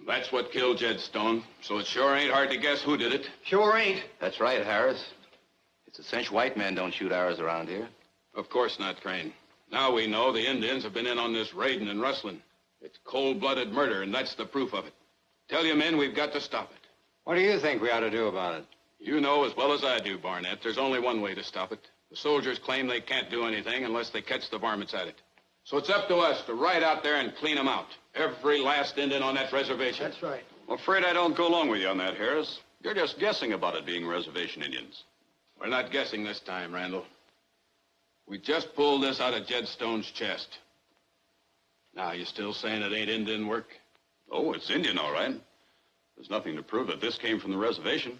That's what killed Jed Stone, so it sure ain't hard to guess who did it. Sure ain't. That's right, Harris. It's a cinch white men don't shoot arrows around here. Of course not, Crane. Now we know the Indians have been in on this raiding and rustling. It's cold-blooded murder, and that's the proof of it. Tell you men, we've got to stop it. What do you think we ought to do about it? You know as well as I do, Barnett, there's only one way to stop it. The soldiers claim they can't do anything unless they catch the varmints at it. So it's up to us to ride out there and clean them out. Every last Indian on that reservation. That's right. I'm afraid I don't go along with you on that, Harris. You're just guessing about it being reservation Indians. We're not guessing this time, Randall. We just pulled this out of Jed Stone's chest. Now, you still saying it ain't Indian work? Oh, it's Indian, all right. There's nothing to prove that this came from the reservation.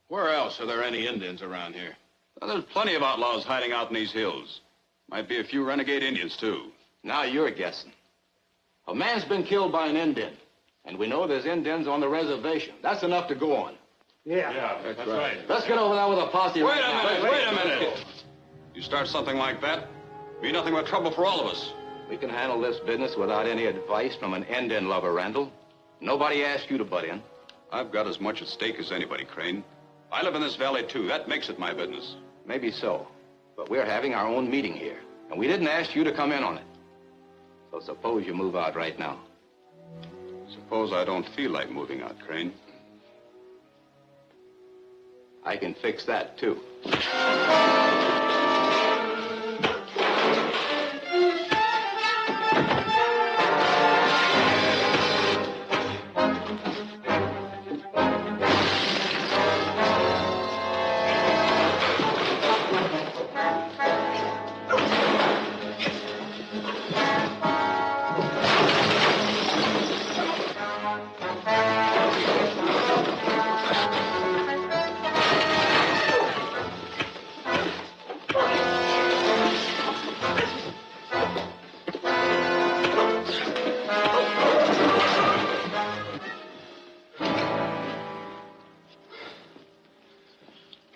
Where else are there any Indians around here? Well, there's plenty of outlaws hiding out in these hills. Might be a few renegade Indians, too. Now you're guessing. A man's been killed by an Indian, and we know there's Indians on the reservation. That's enough to go on. Yeah. That's right. Let's get over there with a posse Wait right a now. minute, wait a minute. You start something like that, be nothing but trouble for all of us. We can handle this business without any advice from an Indian lover, Randall. Nobody asked you to butt in. I've got as much at stake as anybody, Crane. I live in this valley, too. That makes it my business. Maybe so, but we're having our own meeting here, and we didn't ask you to come in on it. So suppose you move out right now. Suppose I don't feel like moving out, Crane. I can fix that, too.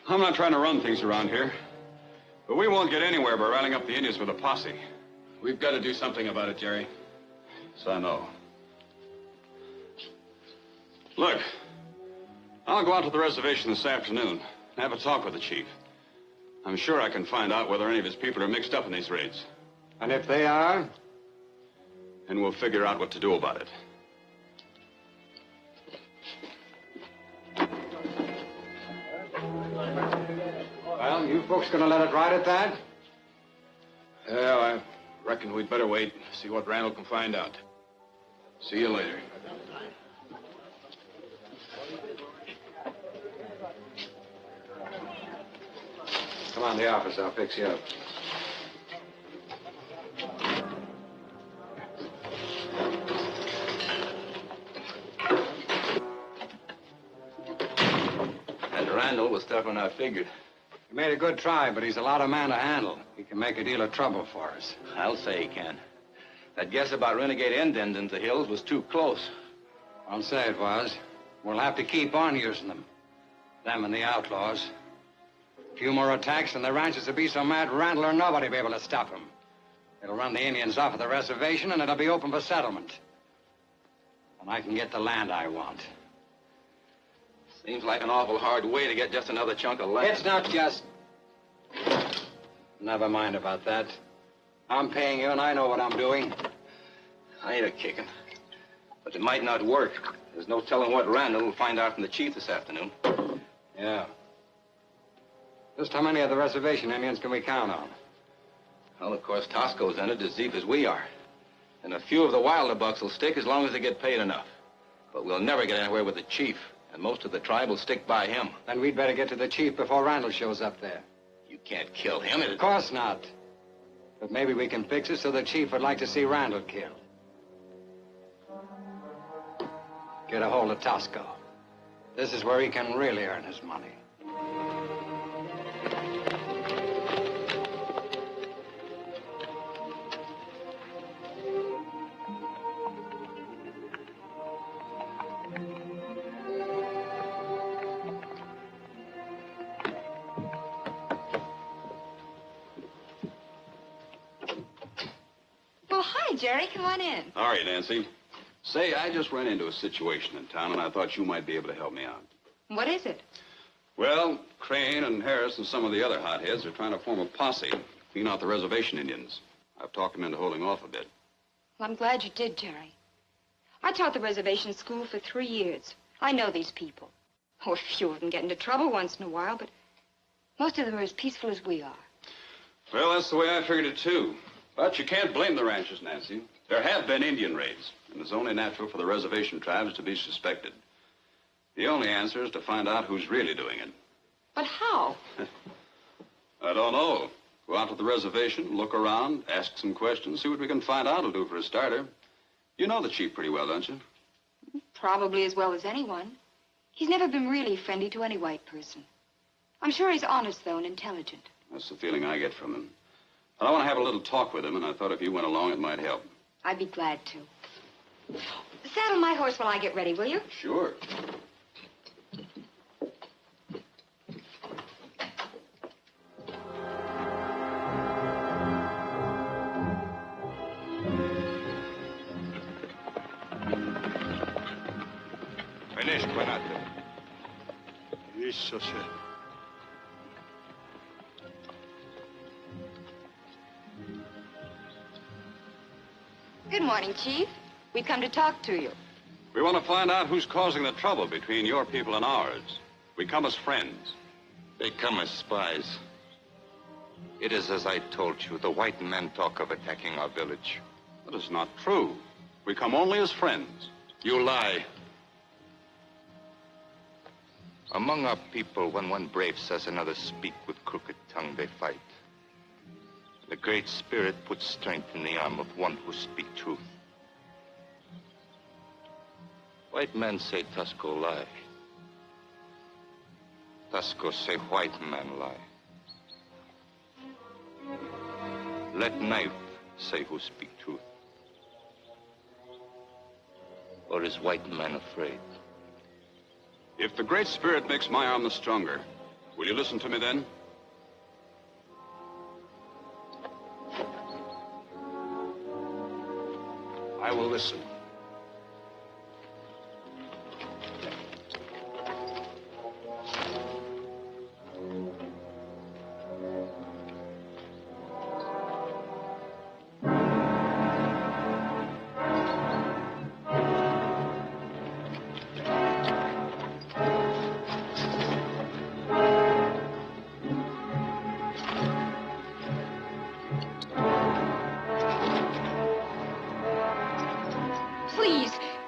I'm not trying to run things around here, but we won't get anywhere by rallying up the Indians with a posse. We've got to do something about it, Jerry. So I know. Look, I'll go out to the reservation this afternoon and have a talk with the chief. I'm sure I can find out whether any of his people are mixed up in these raids. And if they are? And we'll figure out what to do about it. Well, you folks gonna let it ride at that? Yeah, I reckon we'd better wait, see what Randall can find out. See you later. Come on to the office, I'll fix you up. And Randall was tougher than I figured. He made a good try, but he's a lot of man to handle. He can make a deal of trouble for us. I'll say he can. That guess about renegade Indians in the hills was too close. I'll say it was. We'll have to keep on using them. Them and the outlaws. A few more attacks and the ranchers will be so mad Randall or nobody will be able to stop them. It'll run the Indians off of the reservation and it'll be open for settlement. And I can get the land I want. Seems like an awful hard way to get just another chunk of land. It's not just... Never mind about that. I'm paying you and I know what I'm doing. I ain't a kicking. But it might not work. There's no telling what Randall will find out from the chief this afternoon. Yeah. Just how many of the reservation Indians can we count on? Well, of course, Tosco's in it as deep as we are. And a few of the wilder bucks will stick as long as they get paid enough. But we'll never get anywhere with the chief. And most of the tribe will stick by him. Then we'd better get to the chief before Randall shows up there. You can't kill him. Of course not. But maybe we can fix it so the chief would like to see Randall killed. Get a hold of Tosco. This is where he can really earn his money. Hi, Jerry. Come on in. All right, Nancy. Say, I just ran into a situation in town, and I thought you might be able to help me out. What is it? Well, Crane and Harris and some of the other hotheads are trying to form a posse, clean out the reservation Indians. I've talked them into holding off a bit. Well, I'm glad you did, Jerry. I taught the reservation school for 3 years. I know these people. Oh, a few of them get into trouble once in a while, but most of them are as peaceful as we are. Well, that's the way I figured it, too. But you can't blame the ranchers, Nancy. There have been Indian raids, and it's only natural for the reservation tribes to be suspected. The only answer is to find out who's really doing it. But how? I don't know. Go out to the reservation, look around, ask some questions, see what we can find out will do for a starter. You know the chief pretty well, don't you? Probably as well as anyone. He's never been really friendly to any white person. I'm sure he's honest, though, and intelligent. That's the feeling I get from him. But I want to have a little talk with him, and I thought if you went along, it might help. I'd be glad to. Saddle my horse while I get ready, will you? Sure. Isso, sir. Good morning, Chief. We come to talk to you. We want to find out who's causing the trouble between your people and ours. We come as friends. They come as spies. It is as I told you. The white men talk of attacking our village. That is not true. We come only as friends. You lie. Among our people, when one brave says another speak with crooked tongue, they fight. The Great Spirit puts strength in the arm of one who speak truth. White men say Tusco lie. Tusco say white man lie. Let knife say who speak truth. Or is white man afraid? If the Great Spirit makes my arm the stronger, will you listen to me then? I will listen.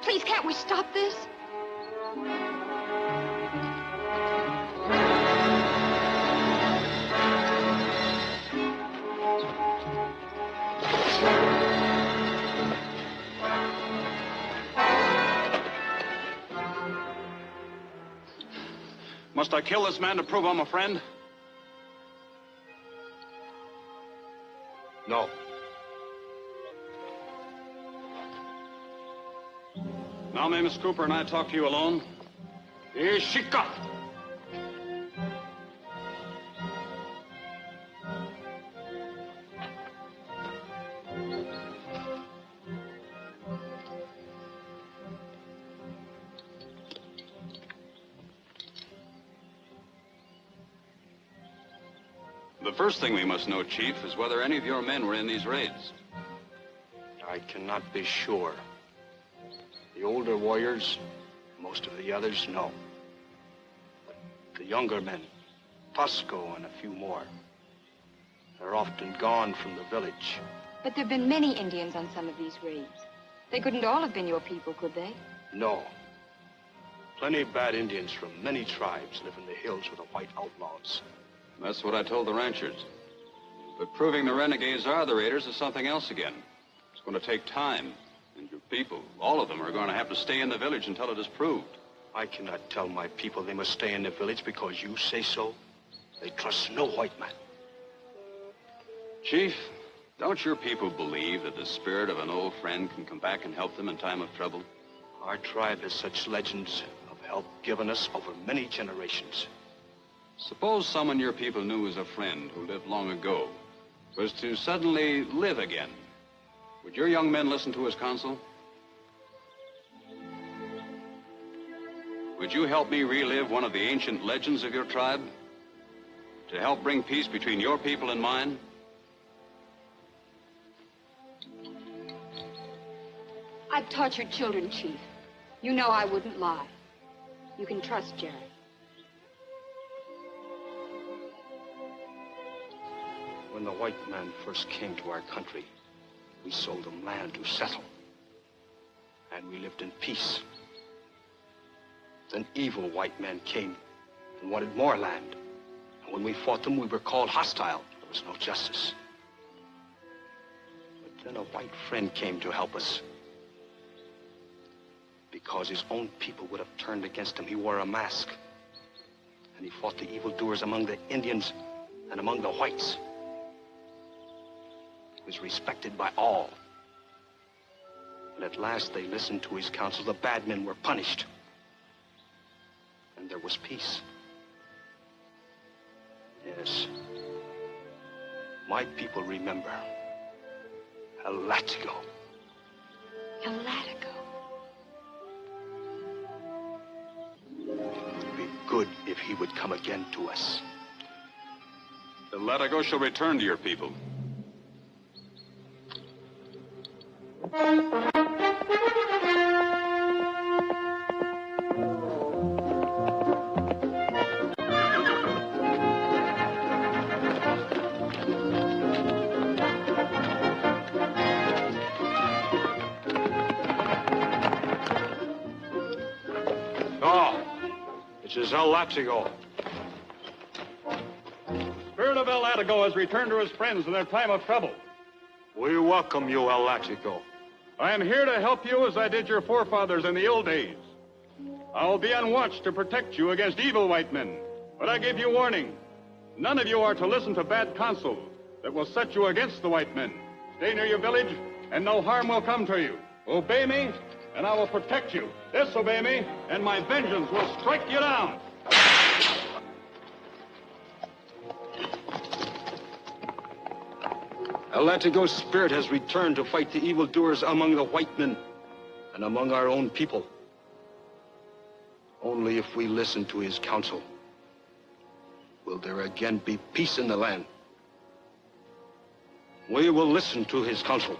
Please, can't we stop this? Must I kill this man to prove I'm a friend? No. Now may Miss Cooper and I talk to you alone? Ishika! The first thing we must know, Chief, is whether any of your men were in these raids. I cannot be sure. The older warriors, most of the others, no. But the younger men, Tosco and a few more, are often gone from the village. But there have been many Indians on some of these raids. They couldn't all have been your people, could they? No. Plenty of bad Indians from many tribes live in the hills with the white outlaws. That's what I told the ranchers. But proving the renegades are the raiders is something else again. It's going to take time. And your people, all of them, are going to have to stay in the village until it is proved. I cannot tell my people they must stay in the village because you say so. They trust no white man. Chief, don't your people believe that the spirit of an old friend can come back and help them in time of trouble? Our tribe has such legends of help given us over many generations. Suppose someone your people knew was a friend who lived long ago was to suddenly live again. Would your young men listen to his counsel? Would you help me relive one of the ancient legends of your tribe? To help bring peace between your people and mine? I've taught your children, Chief. You know I wouldn't lie. You can trust Jerry. When the white man first came to our country, we sold them land to settle. And we lived in peace. Then evil white men came and wanted more land. And when we fought them, we were called hostile. There was no justice. But then a white friend came to help us. Because his own people would have turned against him, he wore a mask. And he fought the evildoers among the Indians and among the whites. He was respected by all. But at last they listened to his counsel. The bad men were punished. And there was peace. Yes. My people remember. A Latigo. A Latigo. It would be good if he would come again to us. The Latigo shall return to your people. This is El Latigo. Spirit of El Latigo has returned to his friends in their time of trouble. We welcome you, El Latigo. I am here to help you as I did your forefathers in the old days. I will be on watch to protect you against evil white men. But I give you warning. None of you are to listen to bad counsel that will set you against the white men. Stay near your village, and no harm will come to you. Obey me, and I will protect you. Disobey me, and my vengeance will strike you down. El Latigo's spirit has returned to fight the evildoers among the white men and among our own people. Only if we listen to his counsel will there again be peace in the land. We will listen to his counsel.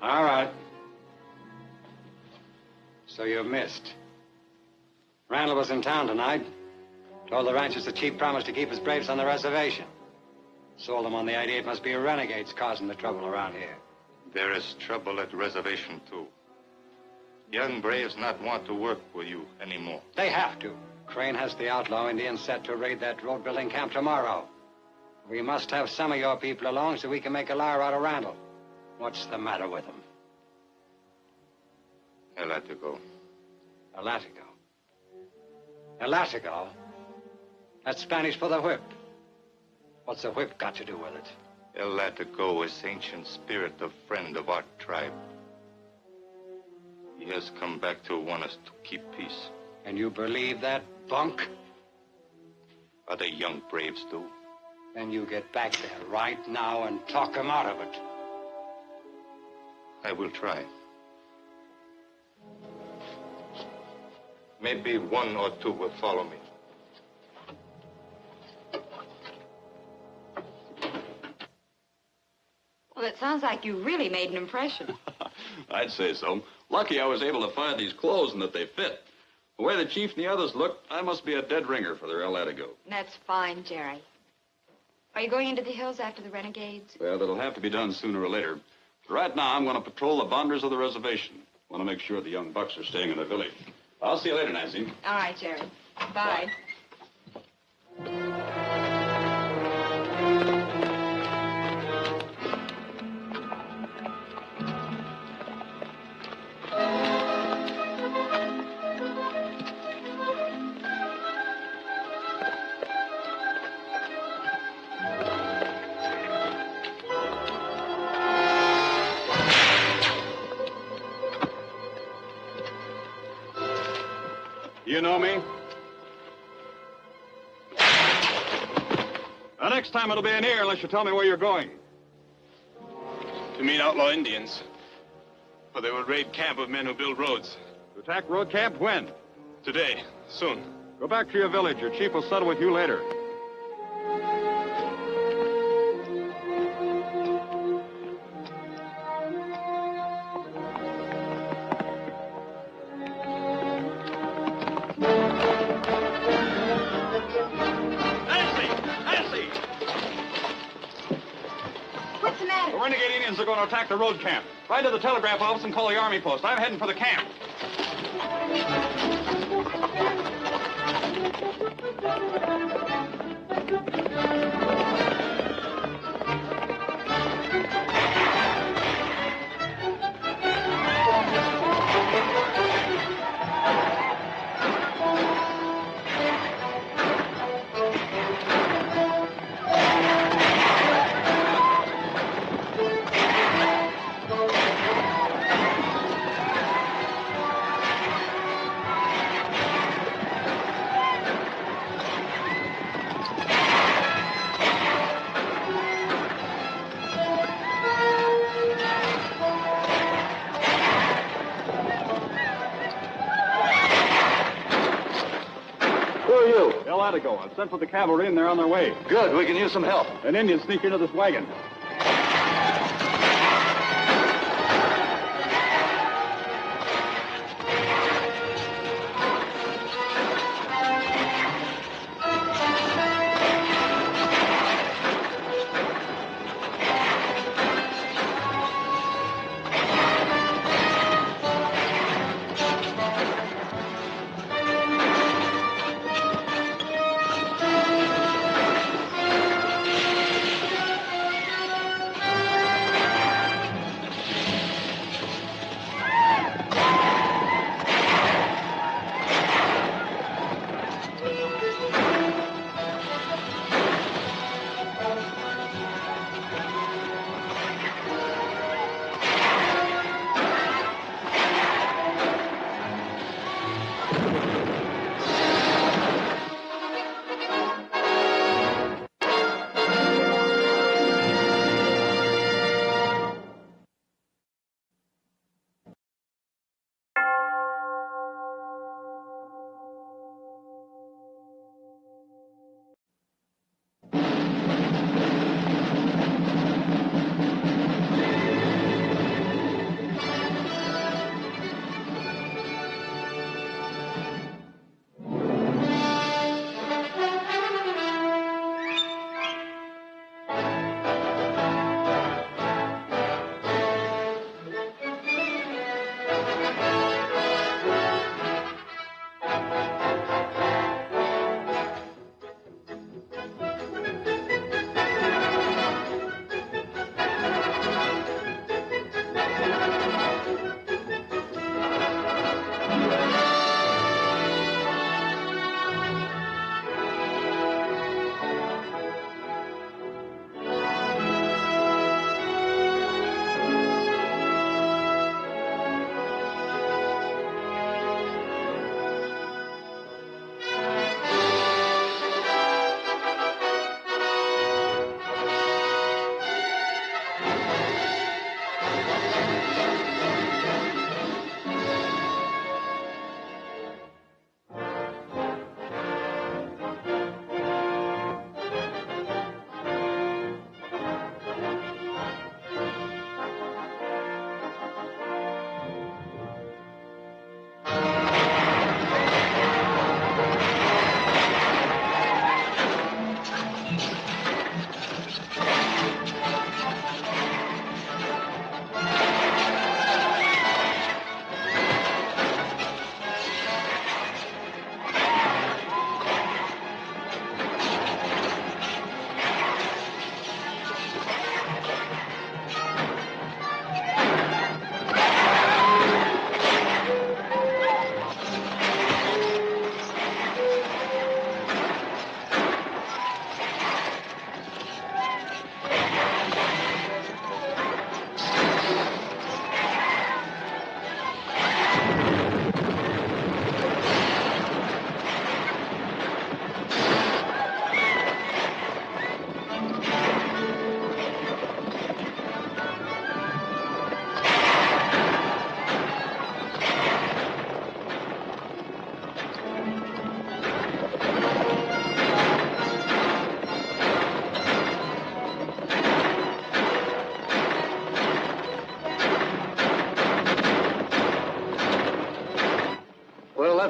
All right. So you've missed. Randall was in town tonight. Told the ranchers the chief promised to keep his braves on the reservation. Sold them on the idea it must be renegades causing the trouble around here. There is trouble at the reservation, too. Young braves not want to work with you anymore. They have to. Crane has the outlaw Indians set to raid that road-building camp tomorrow. We must have some of your people along so we can make a liar out of Randall. What's the matter with him? El Latigo. El Latigo. El Latigo? That's Spanish for the whip. What's the whip got to do with it? El Latigo is ancient spirit, a friend of our tribe. He has come back to want us to keep peace. And you believe that bunk? Other young braves do. Then you get back there right now and talk him out of it. I will try. Maybe one or two will follow me. Well, it sounds like you really made an impression. I'd say so. Lucky I was able to find these clothes and that they fit. The way the chief and the others look, I must be a dead ringer for their El Latigo. That's fine, Jerry. Are you going into the hills after the renegades? Well, it'll have to be done sooner or later. But right now, I'm going to patrol the boundaries of the reservation. Want to make sure the young bucks are staying in the village. I'll see you later, Nancy. All right, Jerry. Bye. You know me? The next time it'll be in here unless you tell me where you're going. To meet outlaw Indians. For they will raid camp of men who build roads. To attack road camp when? Today. Soon. Go back to your village. Your chief will settle with you later. What's the matter? The renegade Indians are going to attack the road camp. Ride to the telegraph office and call the army post. I'm heading for the camp. El Latigo. I've sent for the cavalry and they're on their way. Good, we can use some help. An Indian sneak into this wagon.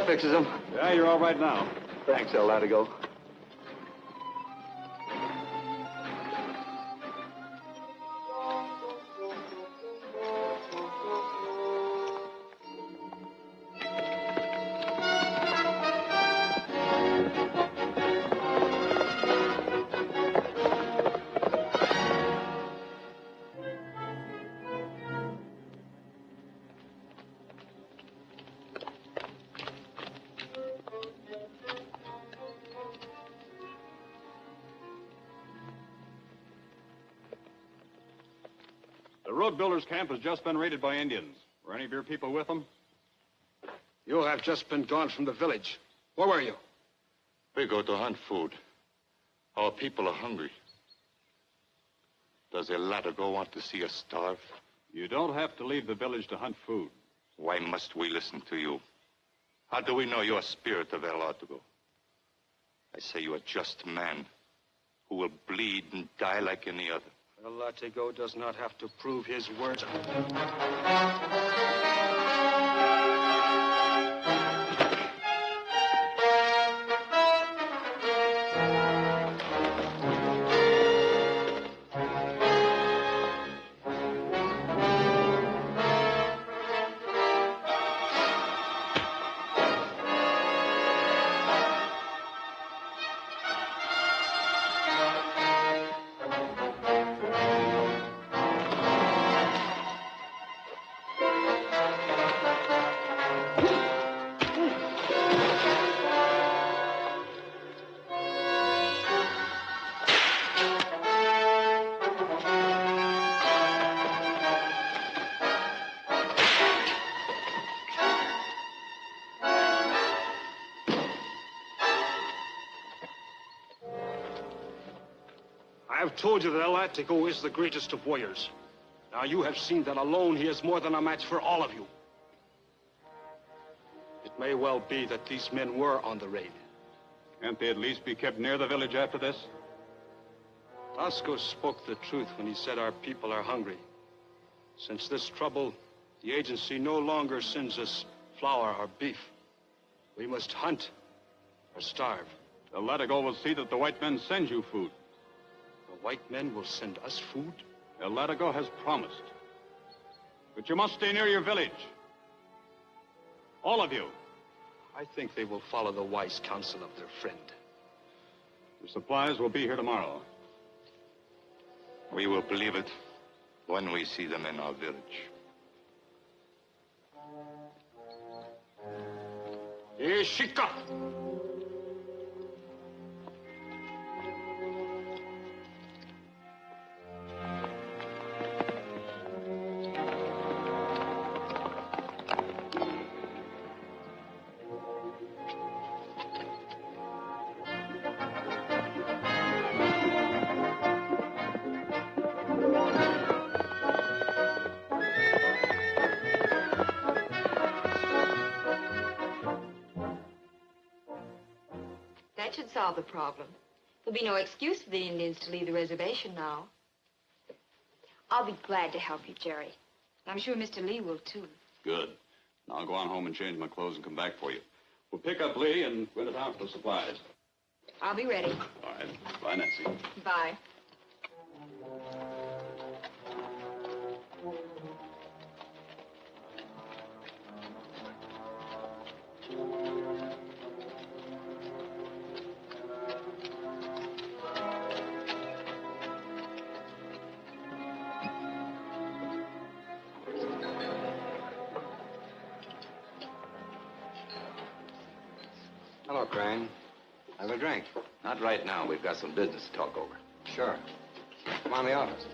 that fixes them. Yeah, you're all right now. Thanks, El Latigo. The road builders' camp has just been raided by Indians. Were any of your people with them? You have just been gone from the village. Where were you? We go to hunt food. Our people are hungry. Does El Latigo want to see us starve? You don't have to leave the village to hunt food. Why must we listen to you? How do we know you're a spirit of El Latigo? I say you're a just man who will bleed and die like any other. El Latigo does not have to prove his words. I've told you that El Latigo is the greatest of warriors. Now you have seen that alone he is more than a match for all of you. It may well be that these men were on the raid. Can't they at least be kept near the village after this? Tasco spoke the truth when he said our people are hungry. Since this trouble, the agency no longer sends us flour or beef. We must hunt or starve. The Latigo will see that the white men send you food. The white men will send us food? El Latigo has promised. But you must stay near your village. All of you. I think they will follow the wise counsel of their friend. The supplies will be here tomorrow. We will believe it when we see them in our village. Ishika! That should solve the problem. There'll be no excuse for the Indians to leave the reservation now. I'll be glad to help you, Jerry. I'm sure Mr. Lee will, too. Good. Now I'll go on home and change my clothes and come back for you. We'll pick up Lee and rent it out for the supplies. I'll be ready. All right. Bye, Nancy. Bye. Hello, Crane. Have a drink. Not right now. We've got some business to talk over. Sure. Come on in the office.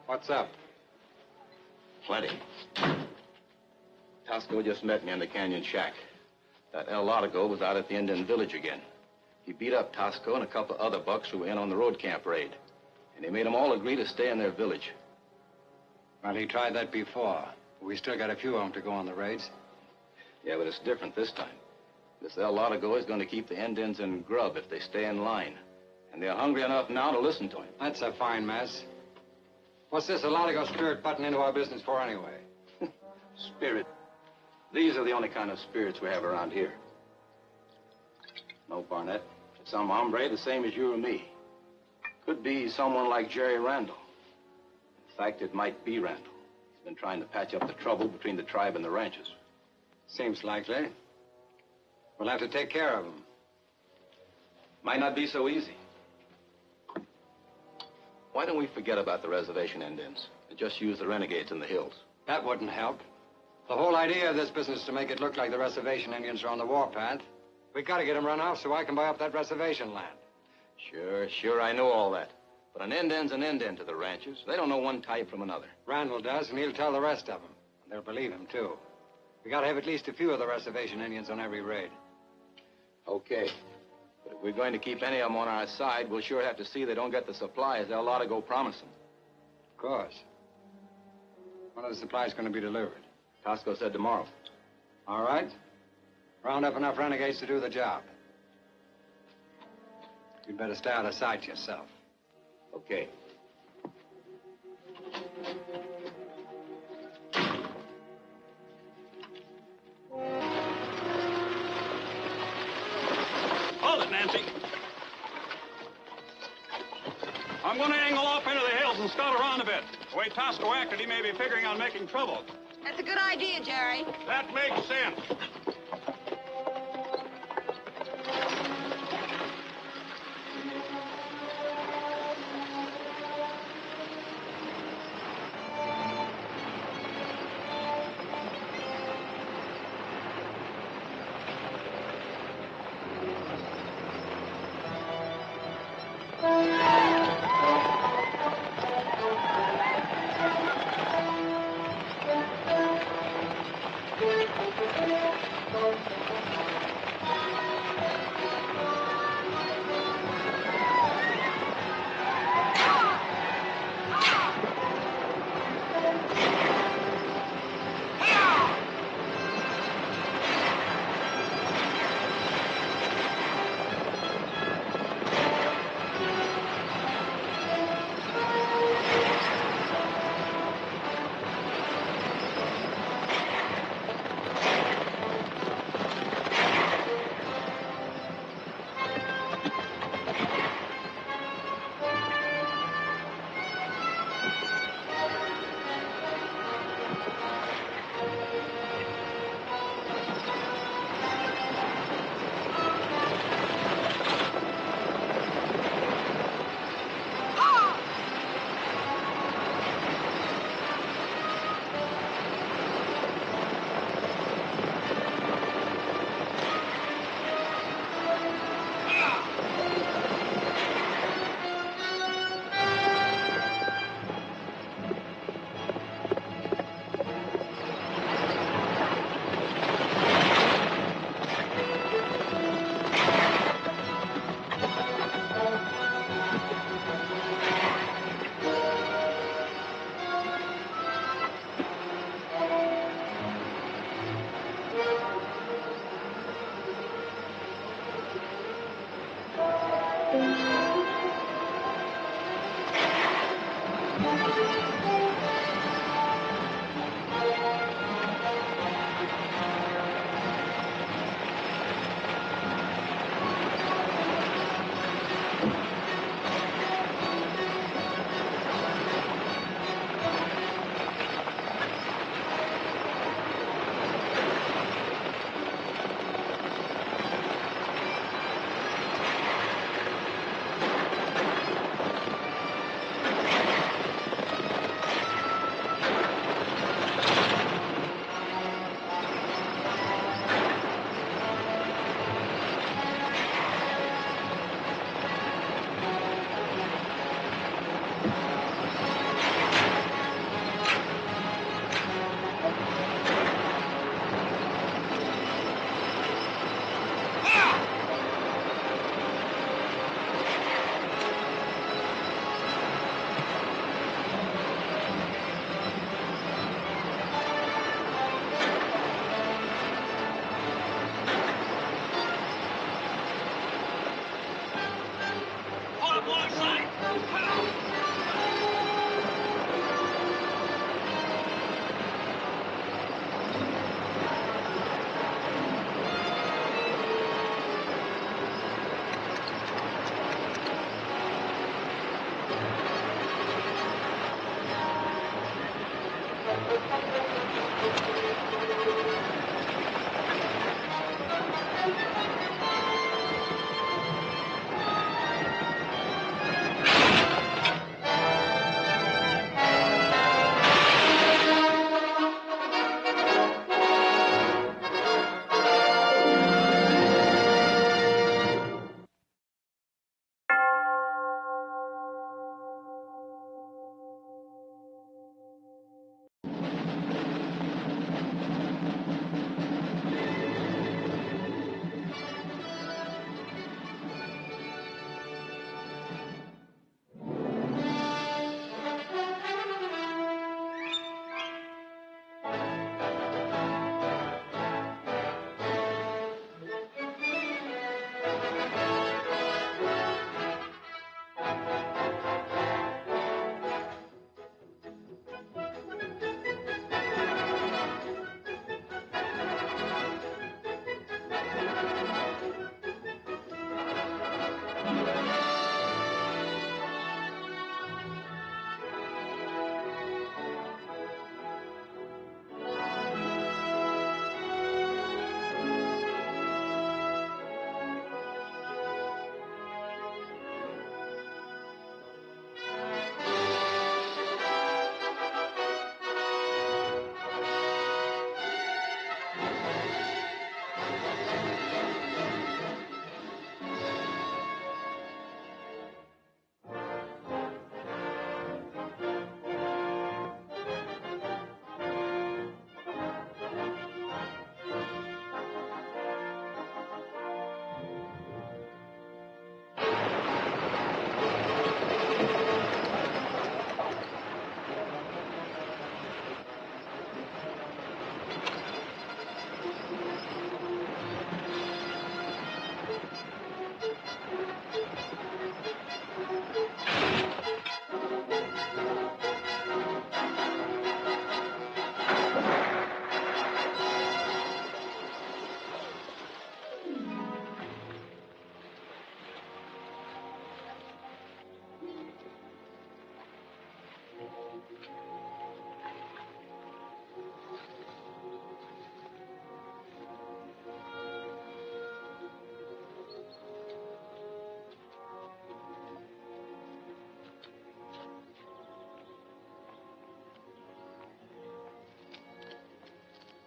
What's up? Plenty. Tasco just met me in the canyon shack. That El Latigo was out at the Indian village again. He beat up Tasco and a couple of other bucks who were in on the road camp raid. And he made them all agree to stay in their village. Well, he tried that before. We still got a few of them to go on the raids. Yeah, but it's different this time. This El Latigo is going to keep the Indians in grub if they stay in line. And they're hungry enough now to listen to him. That's a fine mess. What's this Laboratical spirit butting into our business for anyway? Spirit. These are the only kind of spirits we have around here. No, Barnett. It's some hombre the same as you or me. Could be someone like Jerry Randall. In fact, it might be Randall. He's been trying to patch up the trouble between the tribe and the ranchers. Seems likely. We'll have to take care of him. Might not be so easy. Why don't we forget about the reservation Indians and just use the renegades in the hills? That wouldn't help. The whole idea of this business is to make it look like the reservation Indians are on the warpath. We gotta get them run off so I can buy up that reservation land. Sure, I know all that. But an Indian's an Indian to the ranchers. They don't know one type from another. Randall does, and he'll tell the rest of them. And they'll believe him, too. We gotta have at least a few of the reservation Indians on every raid. Okay. But if we're going to keep any of them on our side, we'll sure have to see they don't get the supplies they'll ought to go promising. Of course. When are the supplies going to be delivered? Tosco said tomorrow. All right. Round up enough renegades to do the job. You'd better stay out of sight yourself. Okay. Hold it, Nancy. I'm going to angle off into the hills and scout around a bit. The way Tosco acted, he may be figuring on making trouble. That's a good idea, Jerry. That makes sense.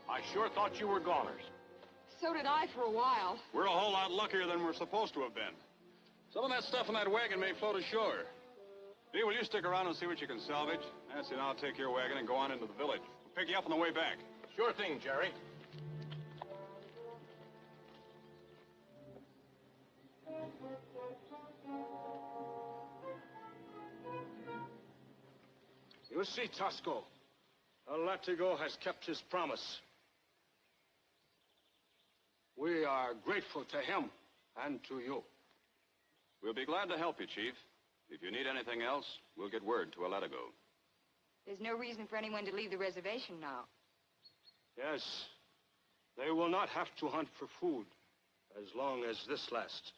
I sure thought you were goners. So did I for a while. We're a whole lot luckier than we're supposed to have been. Some of that stuff in that wagon may float ashore. Dee, will you stick around and see what you can salvage? Nancy and I'll take your wagon and go on into the village. We'll pick you up on the way back. Sure thing, Jerry. You see, Tosco, Latigo has kept his promise. We are grateful to him and to you. We'll be glad to help you, Chief. If you need anything else, we'll get word to Aletigo. There's no reason for anyone to leave the reservation now. Yes, they will not have to hunt for food as long as this lasts.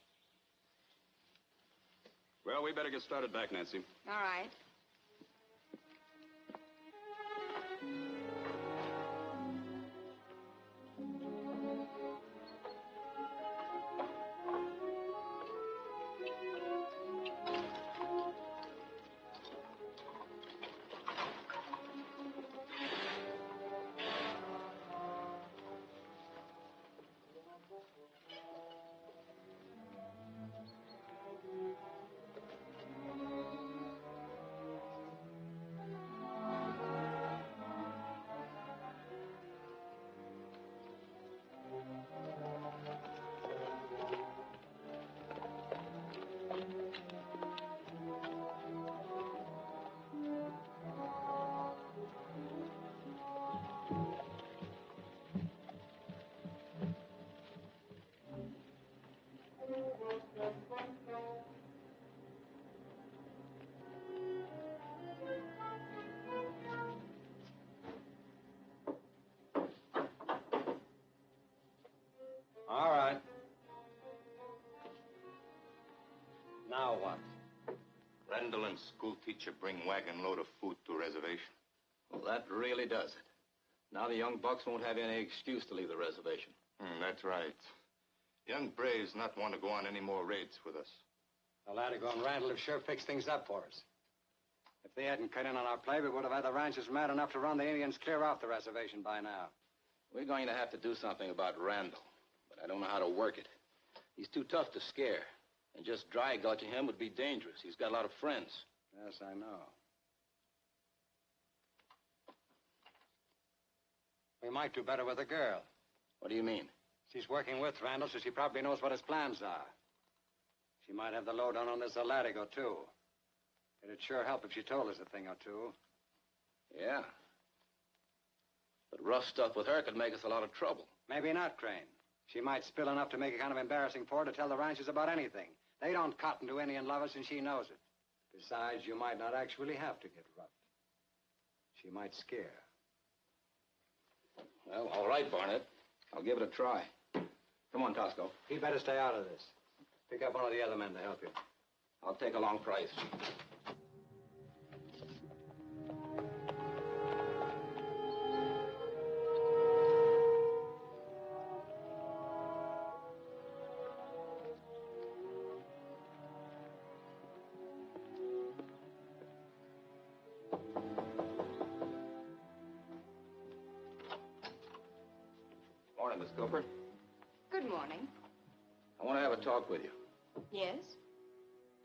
Well, we better get started back, Nancy. All right. All right. Now what? Randall and school teacher bring wagon load of food to reservation. Well, that really does it. Now the young bucks won't have any excuse to leave the reservation. That's right. Young Braves not want to go on any more raids with us. The Latigo and Randall have sure fixed things up for us. If they hadn't cut in on our play, we would have had the ranchers mad enough to run the Indians clear off the reservation by now. We're going to have to do something about Randall, but I don't know how to work it. He's too tough to scare, and just dry gulching him would be dangerous. He's got a lot of friends. Yes, I know. We might do better with the girl. What do you mean? She's working with Randall, so she probably knows what his plans are. She might have the lowdown on this Latigo, too. It'd sure help if she told us a thing or two. Yeah. But rough stuff with her could make us a lot of trouble. Maybe not, Crane. She might spill enough to make it kind of embarrassing for her to tell the ranchers about anything. They don't cotton to Indian lovers, and she knows it. Besides, you might not actually have to get rough. She might scare. Well, all right, Barnett. I'll give it a try. Come on, Tosco. He'd better stay out of this. Pick up one of the other men to help you. I'll take a long price. Morning, Miss Cooper. Good morning. I want to have a talk with you. Yes?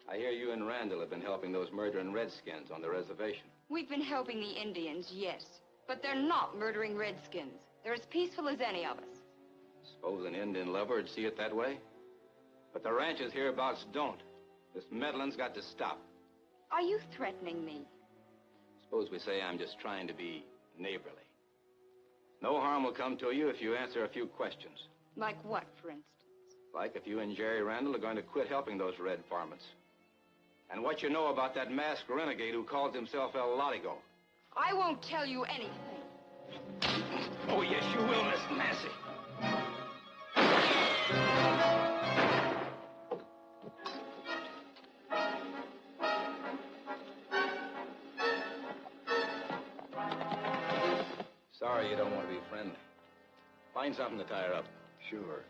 I hear you and Randall have been helping those murdering redskins on the reservation. We've been helping the Indians, yes. But they're not murdering redskins. They're as peaceful as any of us. Suppose an Indian lover would see it that way? But the ranchers hereabouts don't. This meddling's got to stop. Are you threatening me? Suppose we say I'm just trying to be neighborly. No harm will come to you if you answer a few questions. Like what, for instance? Like if you and Jerry Randall are going to quit helping those red varmints. And what you know about that masked renegade who calls himself El Latigo. I won't tell you anything. Oh, yes, you will, Miss Nancy. sorry you don't want to be friendly. Find something to tie her up. Sure.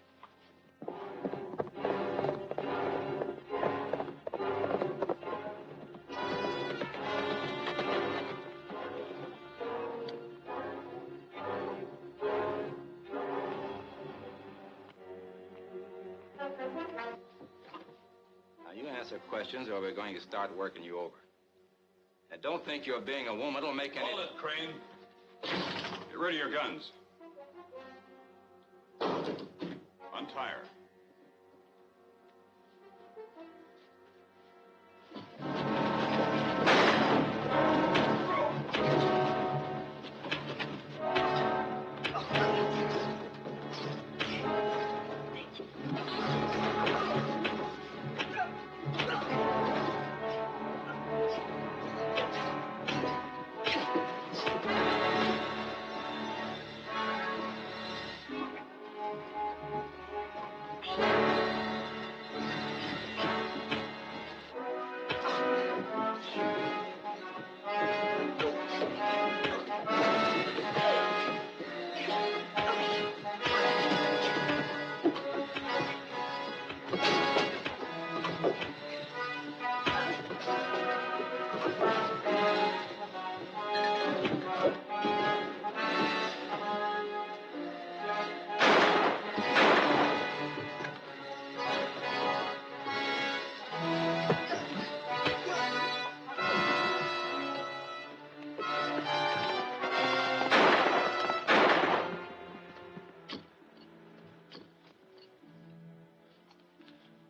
Now, you answer questions or we're going to start working you over. And don't think your being a woman will make any... Hold it, Crane. Get rid of your guns. Untie her.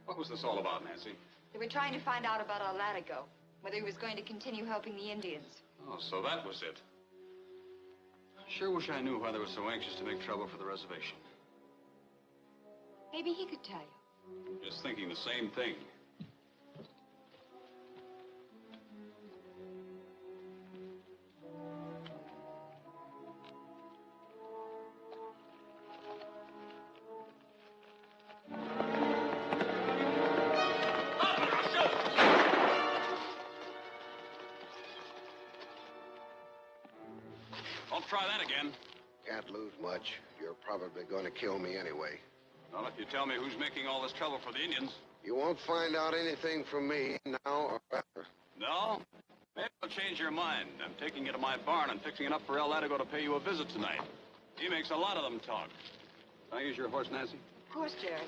What was this all about, Nancy? They were trying to find out about our Latigo, whether he was going to continue helping the Indians. Oh, so that was it. Sure wish I knew why they were so anxious to make trouble for the reservation. Maybe he could tell you. Just thinking the same thing. Don't try that again. Can't lose much. You're probably going to kill me anyway. Not if you tell me who's making all this trouble for the Indians. You won't find out anything from me now or ever. No? Maybe I'll change your mind. I'm taking you to my barn and fixing it up for El Latigo to pay you a visit tonight. He makes a lot of them talk. Can I use your horse, Nancy? Of course, Jerry.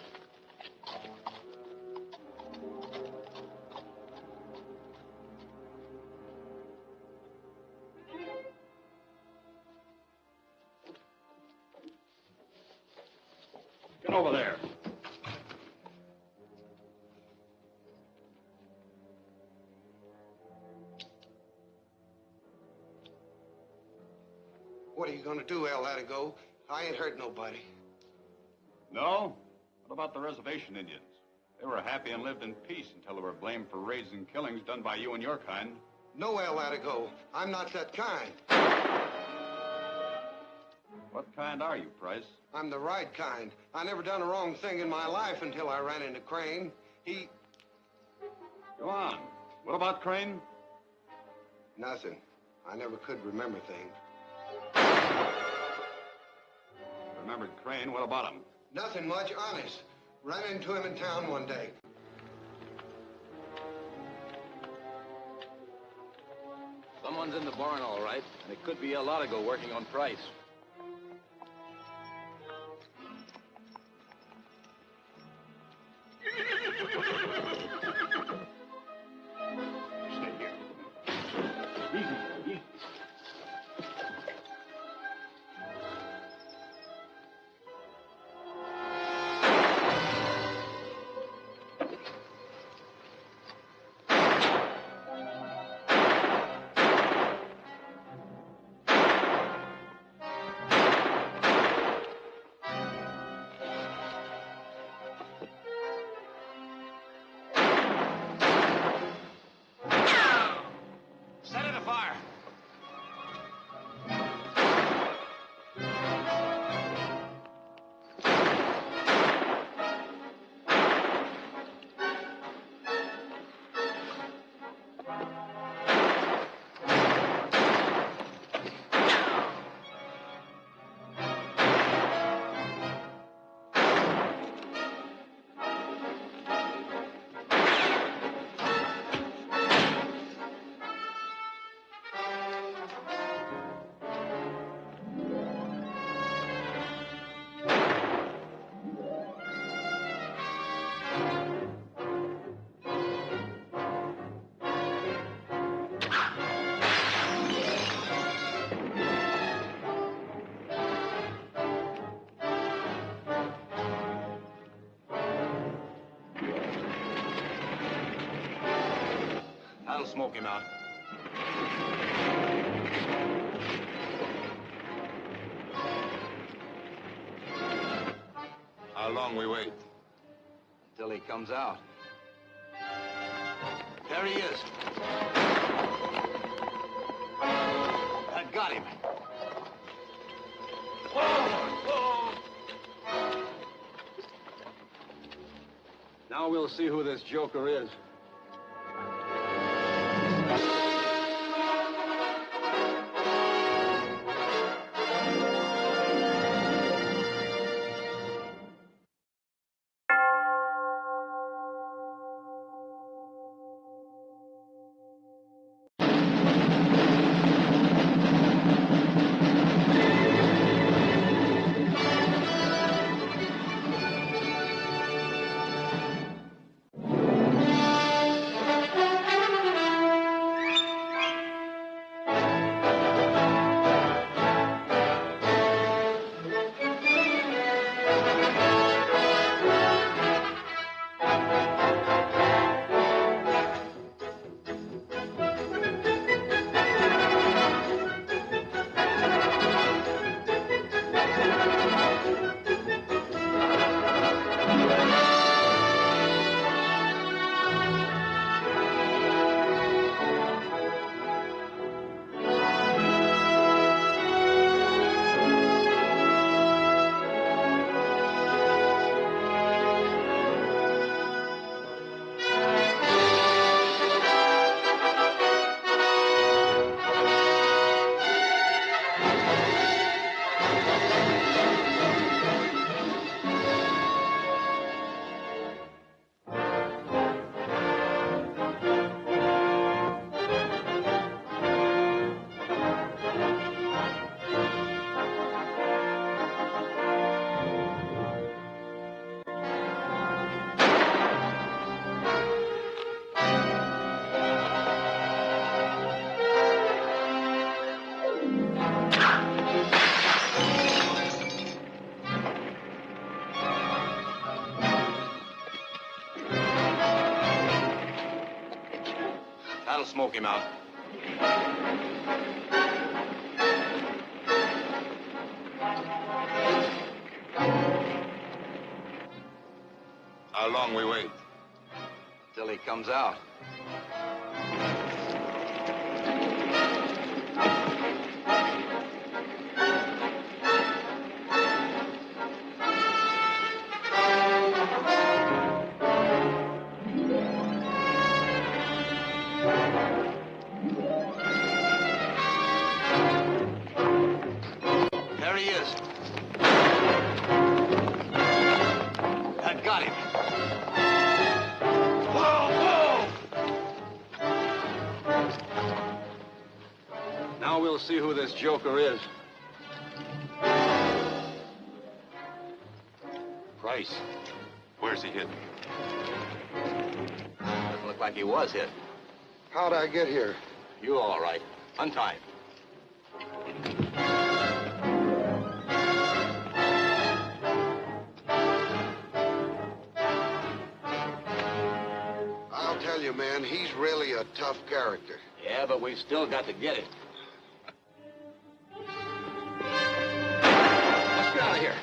Get over there. What are you going to do, El Latigo? I ain't hurt nobody. No? What about the reservation Indians? They were happy and lived in peace until they were blamed for raids and killings done by you and your kind. No, El Latigo. I'm not that kind. What kind are you, Price? I'm the right kind. I never done a wrong thing in my life until I ran into Crane. He... Go on. What about Crane? Nothing. I never could remember things. Remembered Crane. What about him? Nothing much, honest. Ran into him in town one day. Someone's in the barn, all right, and it could be El Latigo working on Price. Stay here. Easy, easy. That'll smoke him out. How long we wait? Until he comes out. There he is. That got him. Now we'll see who this joker is. That'll smoke him out. How long we wait? Till he comes out. There he is. That got him. Now we'll see who this joker is. Price. Where's he hidden? Doesn't look like he was hit. How'd I get here? You all right. Untie him. I'll tell you, man, he's really a tough character. Yeah, but we've still got to get him. Let's get out of here.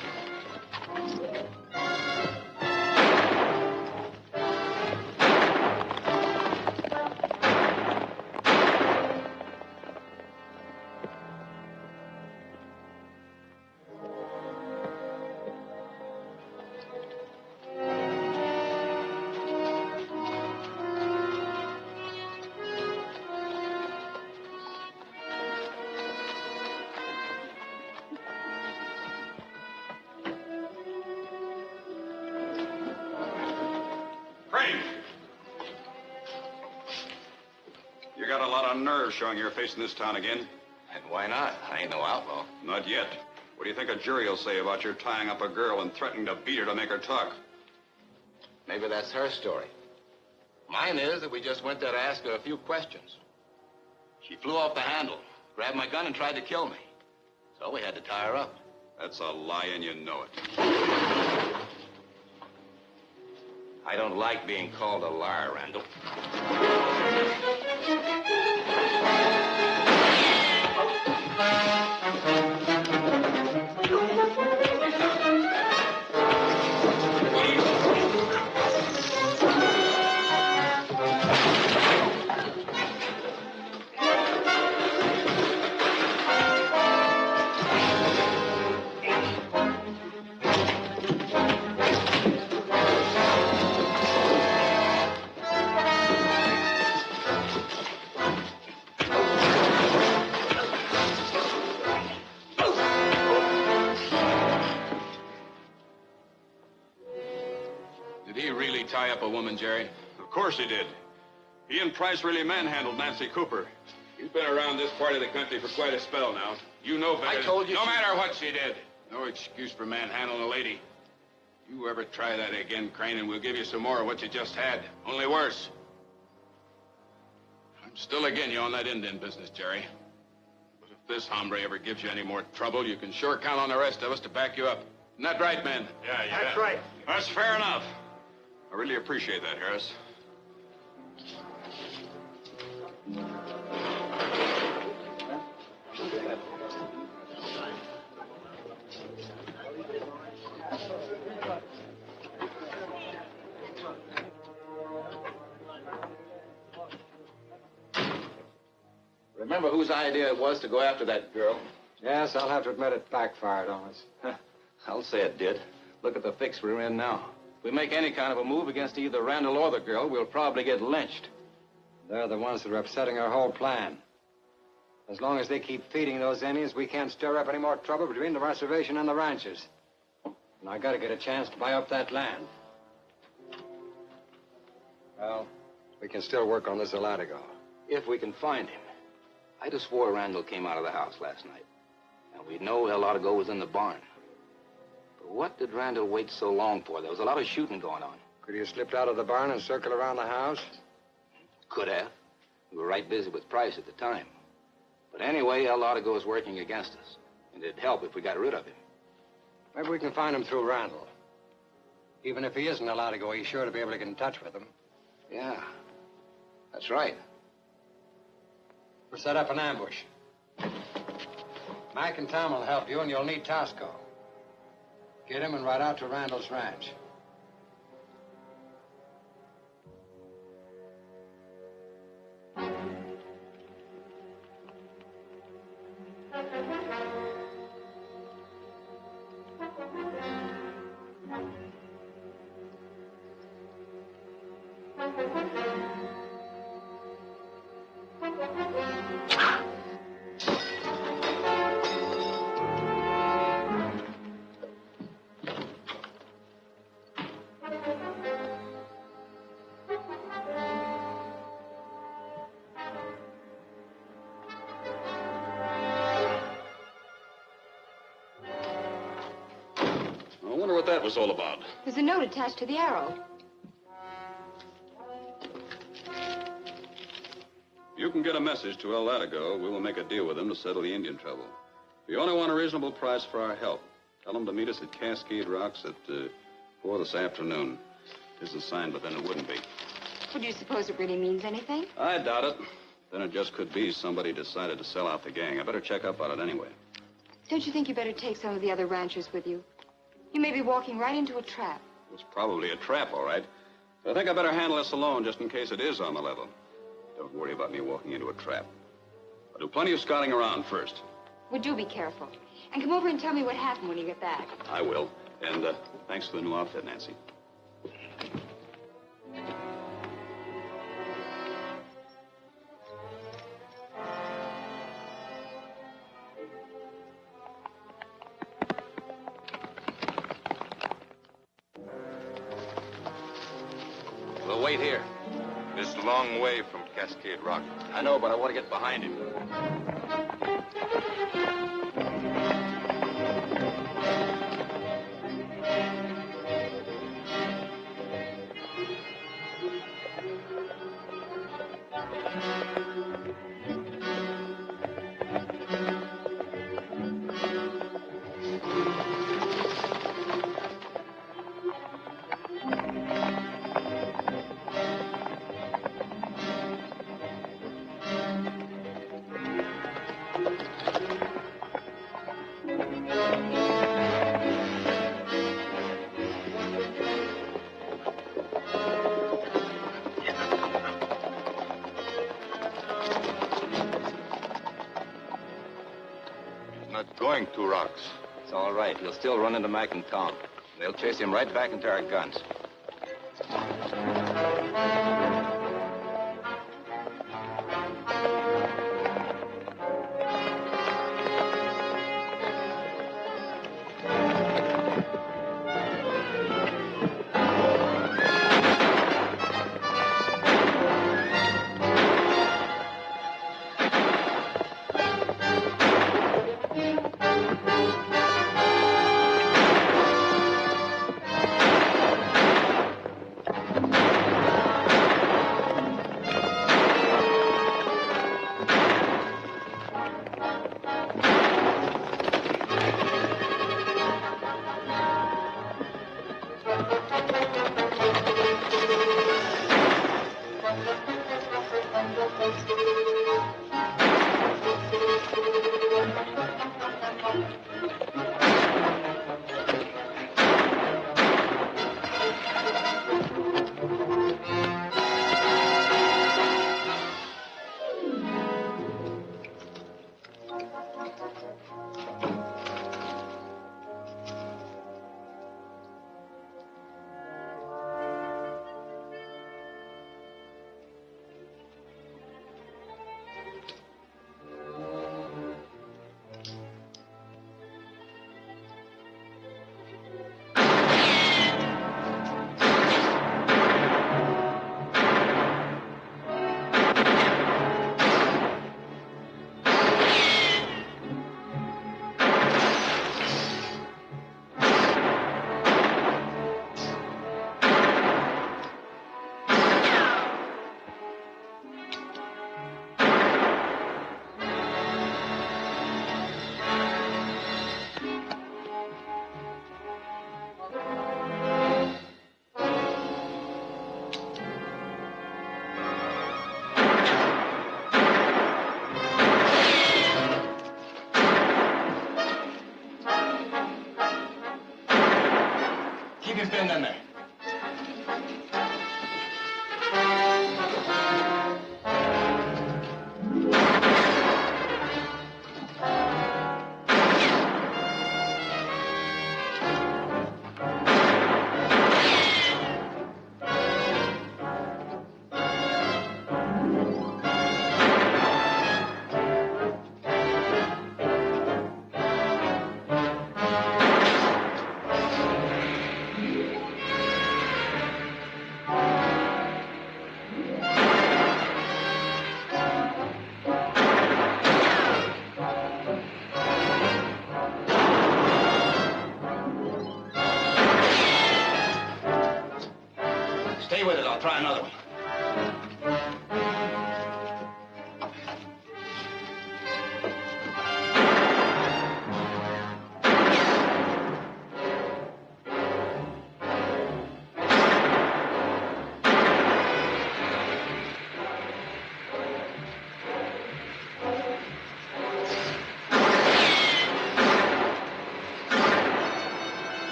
You got a lot of nerve showing your face in this town again. And why not? I ain't no outlaw. Not yet. What do you think a jury will say about your tying up a girl and threatening to beat her to make her talk? Maybe that's her story. Mine is that we just went there to ask her a few questions. She flew off the handle, grabbed my gun, and tried to kill me. So we had to tie her up. That's a lie, and you know it. I don't like being called a liar, Randall. up a woman, Jerry. Of course he did. He and Price really manhandled Nancy Cooper. He's been around this part of the country for quite a spell now. You know better. I told you No she- matter what she did, no excuse for manhandling a lady. You ever try that again, Crane, and we'll give you some more of what you just had. Only worse. I'm still again you on that Indian business, Jerry. But if this hombre ever gives you any more trouble, you can sure count on the rest of us to back you up. Isn't that right, men? Yeah. That's right. That's fair enough. I really appreciate that, Harris. Remember whose idea it was to go after that girl? Yes, I'll have to admit it backfired on us. I'll say it did. Look at the fix we're in now. If we make any kind of a move against either Randall or the girl, we'll probably get lynched. They're the ones that are upsetting our whole plan. As long as they keep feeding those Indians, we can't stir up any more trouble between the reservation and the ranches. And I gotta get a chance to buy up that land. Well, we can still work on this Elatigo. If we can find him. I just swore Randall came out of the house last night. And we know Elatigo was in the barn. But what did Randall wait so long for? There was a lot of shooting going on. Could he have slipped out of the barn and circled around the house? Could have. We were right busy with Price at the time. But anyway, Elatigo is working against us. And it'd help if we got rid of him. Maybe we can find him through Randall. Even if he isn't Elatigo, he's sure to be able to get in touch with him. Yeah, that's right. We'll set up an ambush. Mac and Tom will help you, and you'll need Tosco. Get him and ride out to Randall's ranch. I wonder what that was all about. There's a note attached to the arrow. You can get a message to El Latigo. We will make a deal with him to settle the Indian trouble. We only want a reasonable price for our help. Tell him to meet us at Cascade Rocks at 4 this afternoon. This is signed, but then it wouldn't be. Well, do you suppose it really means anything? I doubt it. Then it just could be somebody decided to sell out the gang. I better check up on it anyway. Don't you think you better take some of the other ranchers with you? You may be walking right into a trap. It's probably a trap, all right. But I think I better handle this alone just in case it is on the level. Don't worry about me walking into a trap. I'll do plenty of scouting around first. Well, do be careful. And come over and tell me what happened when you get back. I will. And thanks for the new outfit, Nancy. We'll wait here. It's a long way from Cascade Rock. I know, but I want to get behind him. Not going to Rocks. It's all right. He'll still run into Mac and Tom. They'll chase him right back into our guns.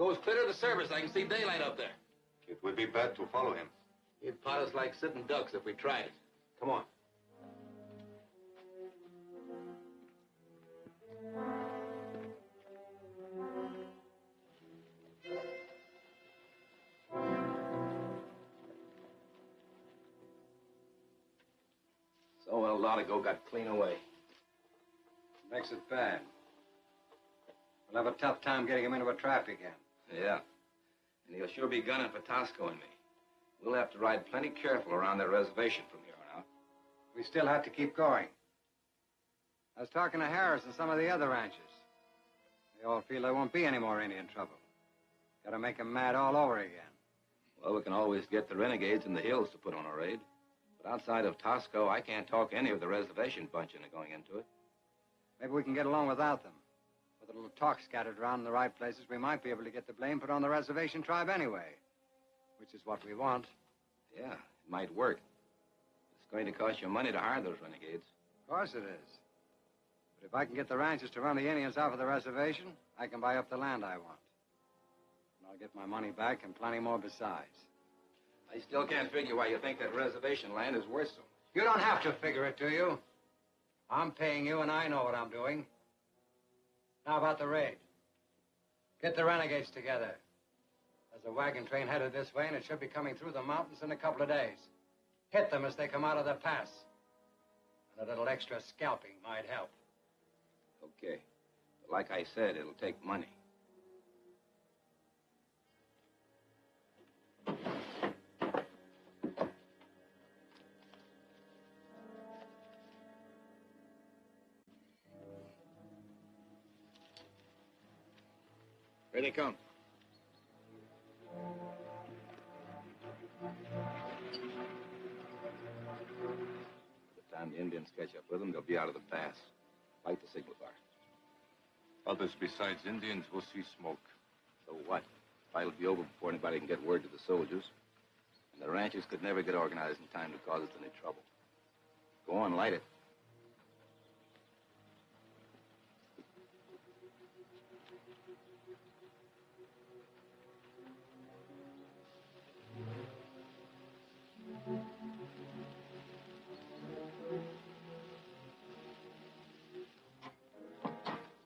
Goes clear to the surface. I can see daylight up there. It would be bad to follow him. He'd pot us like sitting ducks if we tried. Come on. So El Largo got clean away. Makes it bad. We'll have a tough time getting him into a trap again. Yeah. And he'll sure be gunning for Tosco and me. We'll have to ride plenty careful around that reservation from here on out. We still have to keep going. I was talking to Harris and some of the other ranchers. They all feel there won't be any more Indian trouble. Got to make them mad all over again. Well, we can always get the renegades in the hills to put on a raid. But outside of Tosco, I can't talk any of the reservation bunch into going into it. Maybe we can get along without them. With a little talk scattered around in the right places, we might be able to get the blame put on the reservation tribe anyway. Which is what we want. Yeah, it might work. It's going to cost you money to hire those renegades. Of course it is. But if I can get the ranchers to run the Indians off of the reservation, I can buy up the land I want. And I'll get my money back and plenty more besides. I still can't figure why you think that reservation land is worth so much. You don't have to figure it, do you? I'm paying you, and I know what I'm doing. Now about the raid. Get the renegades together. There's a wagon train headed this way, and it should be coming through the mountains in a couple of days. Hit them as they come out of the pass. And a little extra scalping might help. Okay. But like I said, it'll take money. Here they come. By the time the Indians catch up with them, they'll be out of the pass. Light the signal bar. Others besides Indians will see smoke. So what? Fight will be over before anybody can get word to the soldiers. And the ranchers could never get organized in time to cause us any trouble. Go on, light it.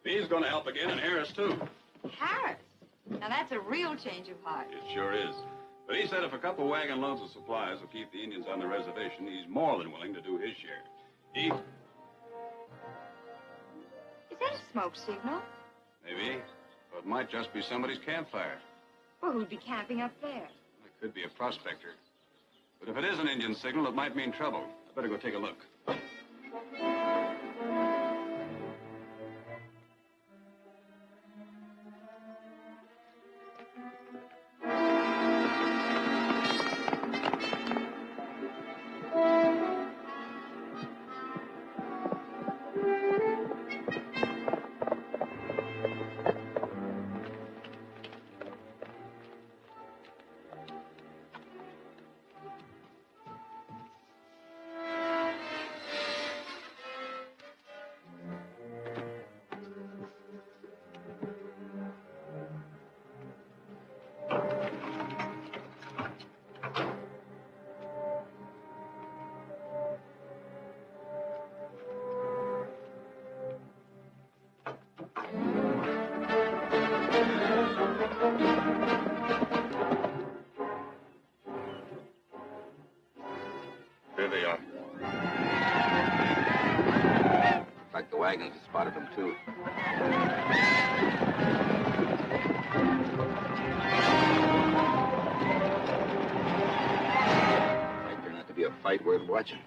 He's going to help again, and Harris, too. Harris? Now, that's a real change of heart. It sure is. But he said if a couple wagon loads of supplies will keep the Indians on the reservation, he's more than willing to do his share. Is that a smoke signal? Maybe. Or it might just be somebody's campfire. Well, who'd be camping up there? It could be a prospector. But if it is an Indian signal, it might mean trouble. I better go take a look. There they are. Looks like the wagons have spotted them, too. Might turn out to be a fight worth watching.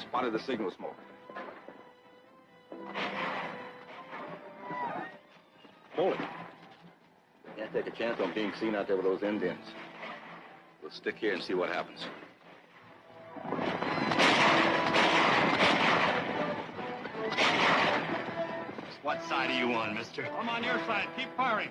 spotted the signal smoke. Hold it. Can't take a chance on being seen out there with those Indians. We'll stick here and see what happens. What side are you on, mister? I'm on your side. Keep firing.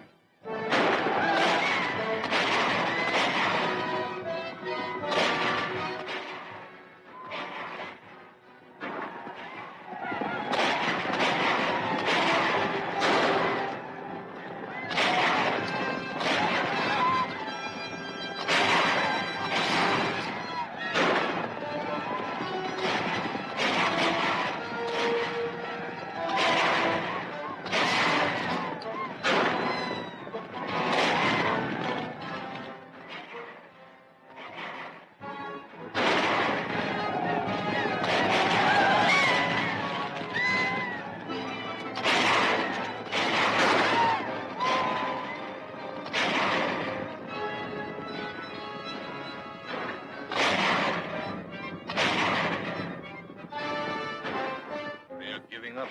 Up.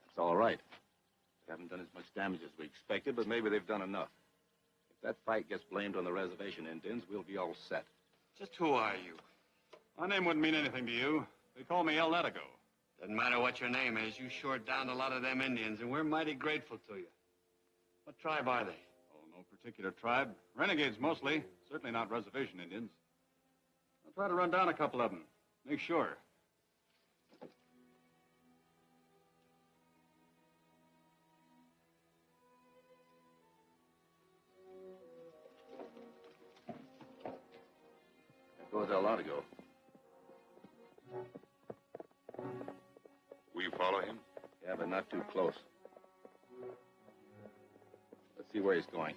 That's all right. They haven't done as much damage as we expected, but maybe they've done enough. If that fight gets blamed on the reservation Indians, we'll be all set. Just who are you? My name wouldn't mean anything to you. They call me El Netico. Doesn't matter what your name is. You sure downed a lot of them Indians, and we're mighty grateful to you. What tribe are they? Oh, no particular tribe. Renegades mostly. Certainly not reservation Indians. I'll try to run down a couple of them. Make sure. There goes El Largo. Will you follow him? Yeah, but not too close. Let's see where he's going.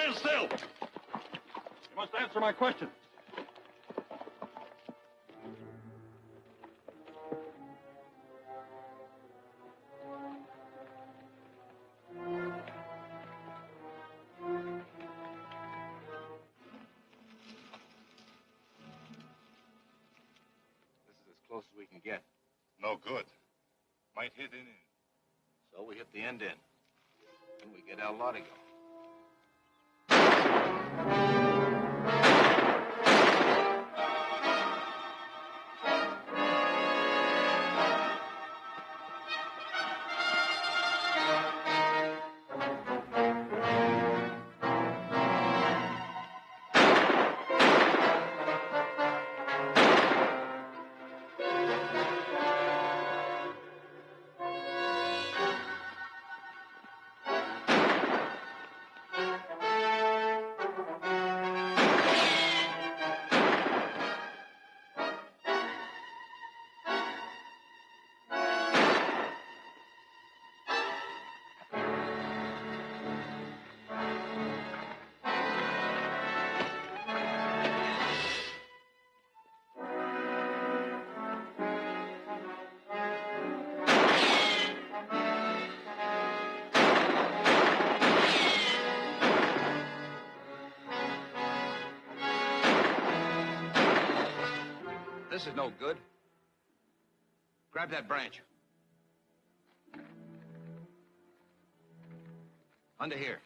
Stand still! You must answer my question. This is as close as we can get. No good. Might hit in. So we hit the end in. And we get El Largo. This is no good. Grab that branch. Under here.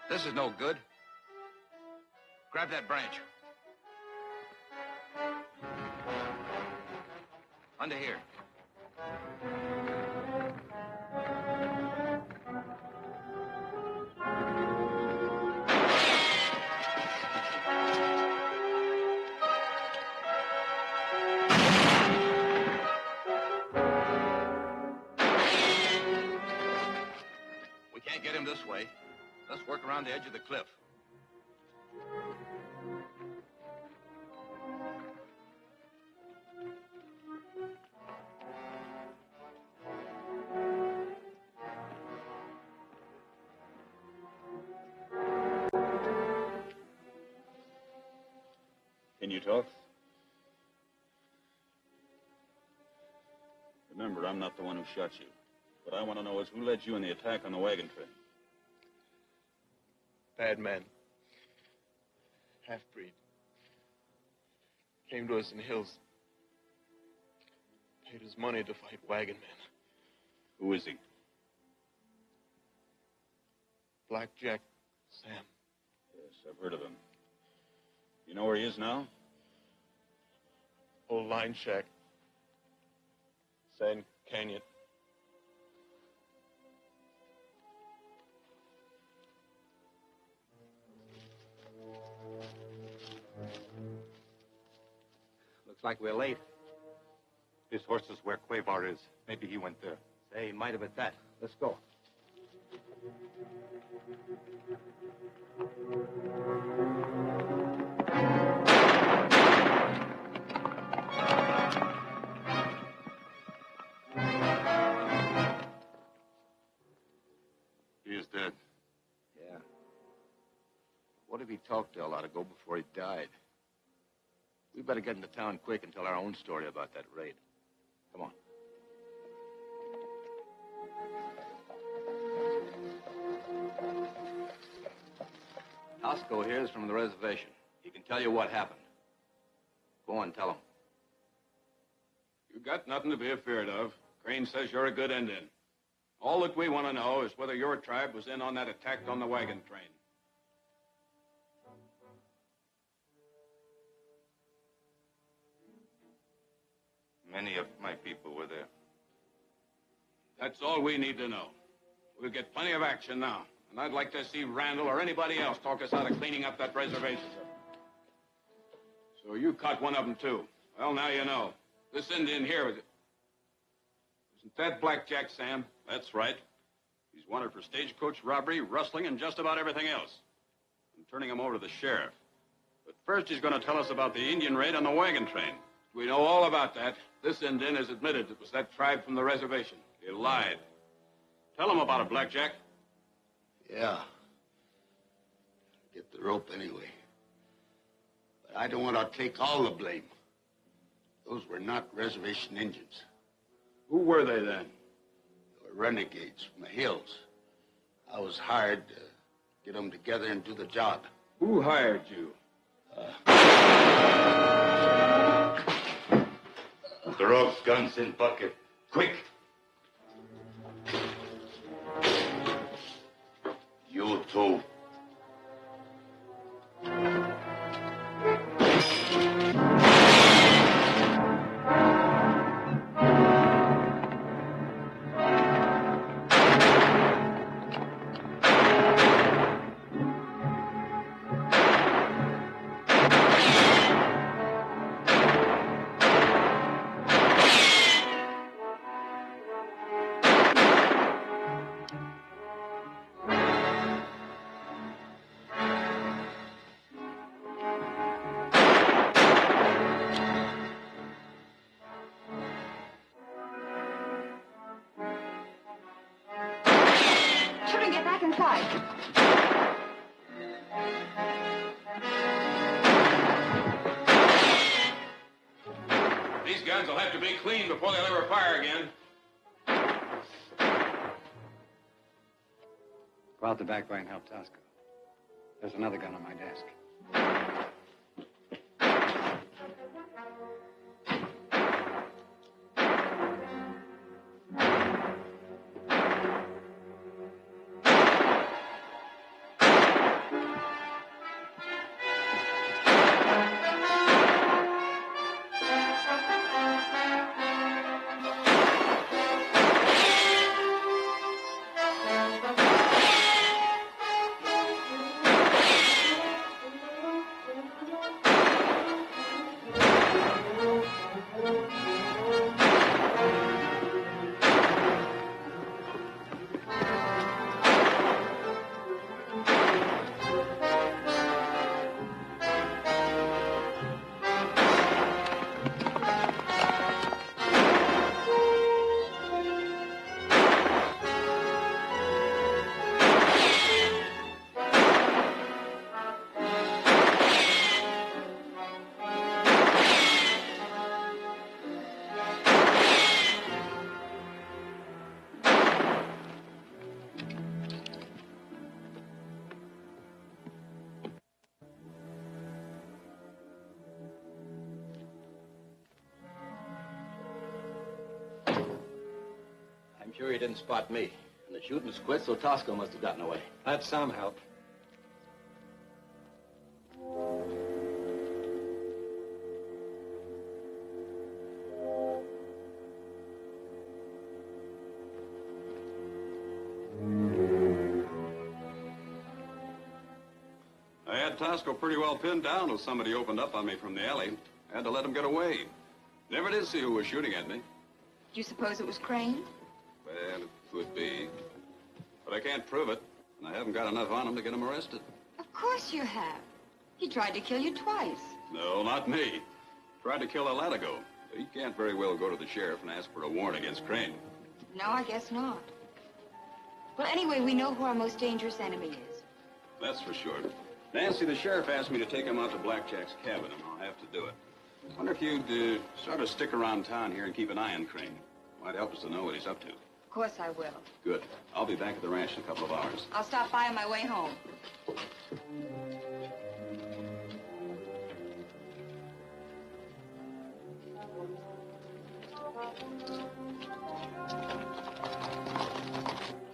This is no good. Grab that branch. Under here. We can't get him this way. Let's work around the edge of the cliff. Can you talk? Remember, I'm not the one who shot you. What I want to know is who led you in the attack on the wagon train. Bad man. Half-breed. Came to us in the hills. Paid us money to fight wagon men. Who is he? Blackjack Sam. Yes, I've heard of him. You know where he is now? Old line shack. Sand Canyon. Looks like we're late. His horse is where Quavar is. Maybe he went there. Say, he might have at that. Let's go. He is dead. Yeah. What if he talked to a lot ago before he died? We better get into town quick and tell our own story about that raid. Come on. Tosco here is from the reservation. He can tell you what happened. Go on, tell him. You got nothing to be afraid of. Crane says you're a good Indian. All that we want to know is whether your tribe was in on that attack on the wagon train. Many of my people were there. That's all we need to know. We'll get plenty of action now, And I'd like to see Randall or anybody else talk us out of cleaning up that reservation. So you caught one of them, too. Well, now you know. This Indian here was... Isn't that Blackjack, Sam? That's right. He's wanted for stagecoach robbery, rustling, and just about everything else. I'm turning him over to the sheriff. But first, he's going to tell us about the Indian raid on the wagon train. We know all about that. This Indian has admitted it was that tribe from the reservation. He lied. Tell him about it, Blackjack. Yeah. Get the rope anyway. But I don't want to take all the blame. Those were not reservation Indians. Who were they then? They were renegades from the hills. I was hired to get them together and do the job. Who hired you? Throw guns in bucket. Quick! You too. Children, get back inside. These guns will have to be cleaned before they'll ever fire again. Go out the back way and help Tosco. There's another gun on my desk. I'm sure he didn't spot me. And the shooting's quit, so Tosco must have gotten away. That's some help. I had Tosco pretty well pinned down when somebody opened up on me from the alley. I had to let him get away. Never did see who was shooting at me. Do you suppose it was Crane? Well, it could be. But I can't prove it, and I haven't got enough on him to get him arrested. Of course you have. He tried to kill you twice. No, not me. Tried to kill a lad ago. He can't very well go to the sheriff and ask for a warrant against Crane. No, I guess not. Well, anyway, we know who our most dangerous enemy is. That's for sure. Nancy, the sheriff asked me to take him out to Blackjack's cabin, and I'll have to do it. I wonder if you'd sort of stick around town here and keep an eye on Crane. Might help us to know what he's up to. Of course I will. Good. I'll be back at the ranch in a couple of hours. I'll stop by on my way home.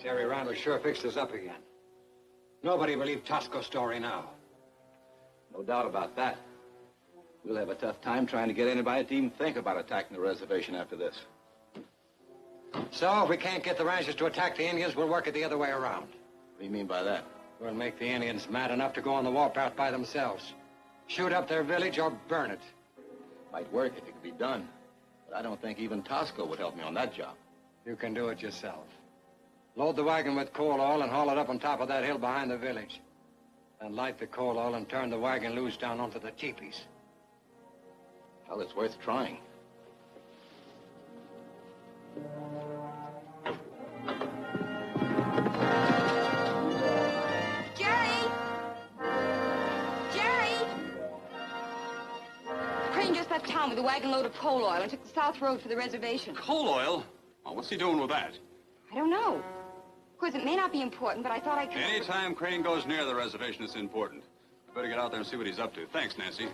Jerry Randall sure fixed us up again. Nobody believed Tosco's story now. No doubt about that. We'll have a tough time trying to get anybody to even think about attacking the reservation after this. So, if we can't get the ranchers to attack the Indians, we'll work it the other way around. do you mean by that? We'll make the Indians mad enough to go on the warpath by themselves. Shoot up their village or burn it. Might work if it could be done. But I don't think even Tosco would help me on that job. You can do it yourself. Load the wagon with coal oil and haul it up on top of that hill behind the village. Then light the coal oil and turn the wagon loose down onto the teepees. Well, it's worth trying. Jerry! Jerry! Crane just left town with a wagon load of coal oil and took the south road for the reservation. Coal oil? Oh, what's he doing with that? I don't know. Of course, it may not be important, but I thought I could... Anytime Crane goes near the reservation, it's important. We better get out there and see what he's up to. Thanks, Nancy.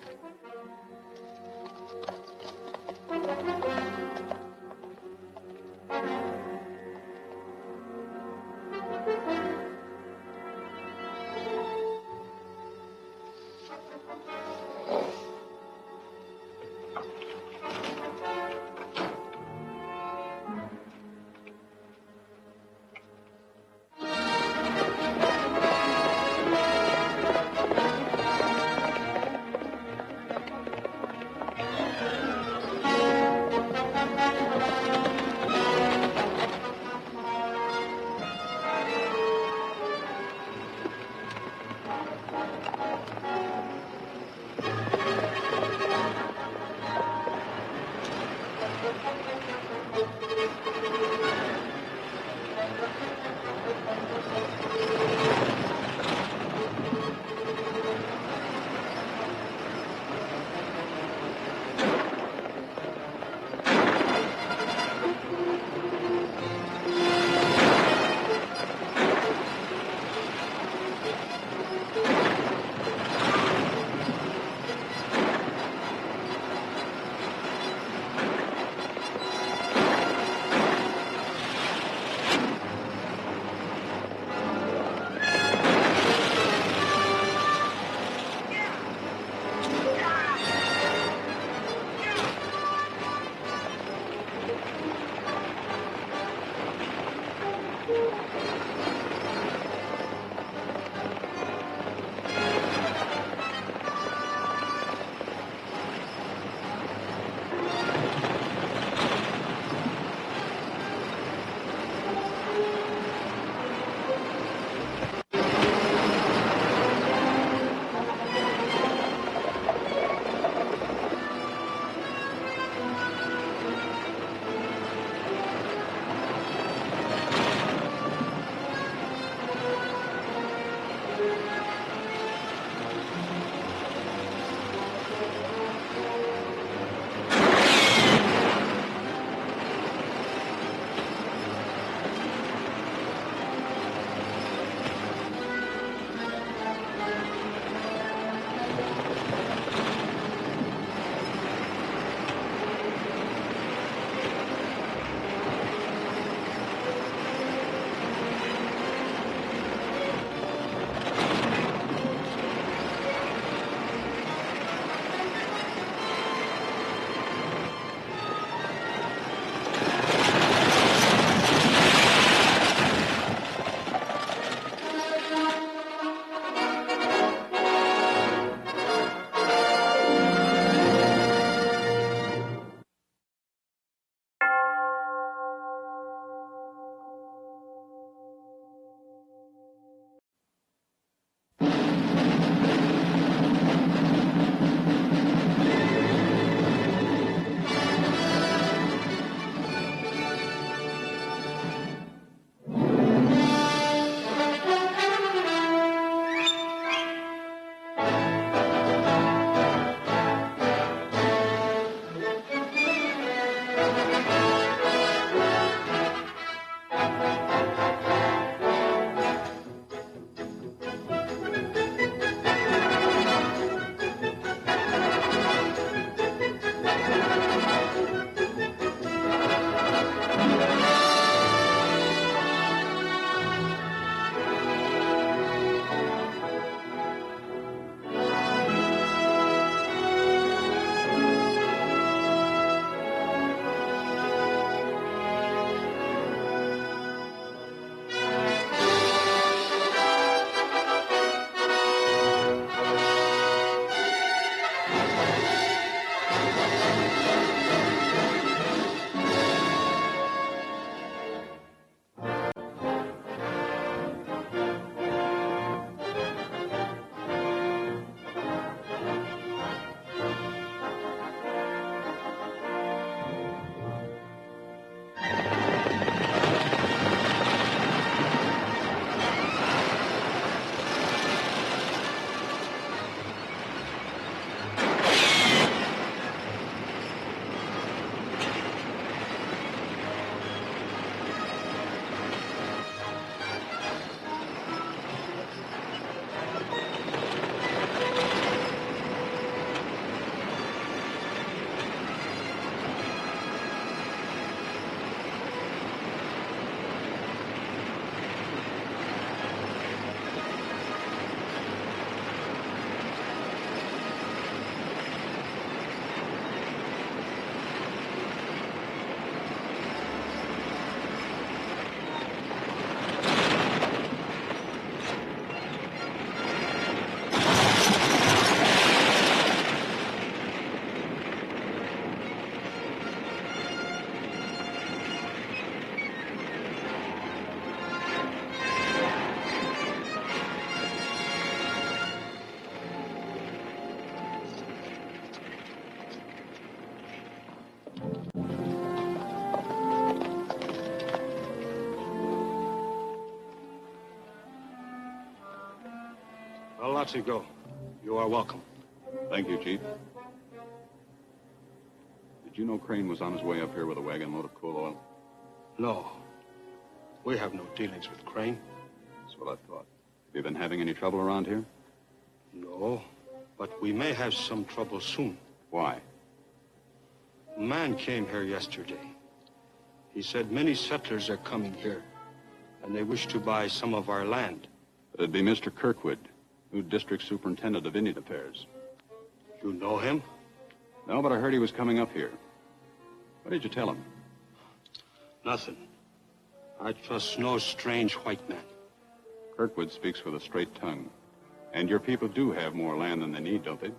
to go. You are welcome. Thank you, Chief. Did you know Crane was on his way up here with a wagon load of coal oil? No. We have no dealings with Crane. That's what I thought. Have you been having any trouble around here? No, but we may have some trouble soon. Why? A man came here yesterday. He said many settlers are coming here, and they wish to buy some of our land. It'd be Mr. Kirkwood, new district superintendent of Indian Affairs. You know him? No, but I heard he was coming up here. What did you tell him? Nothing. I trust no strange white man. Kirkwood speaks with a straight tongue. And your people do have more land than they need, don't they?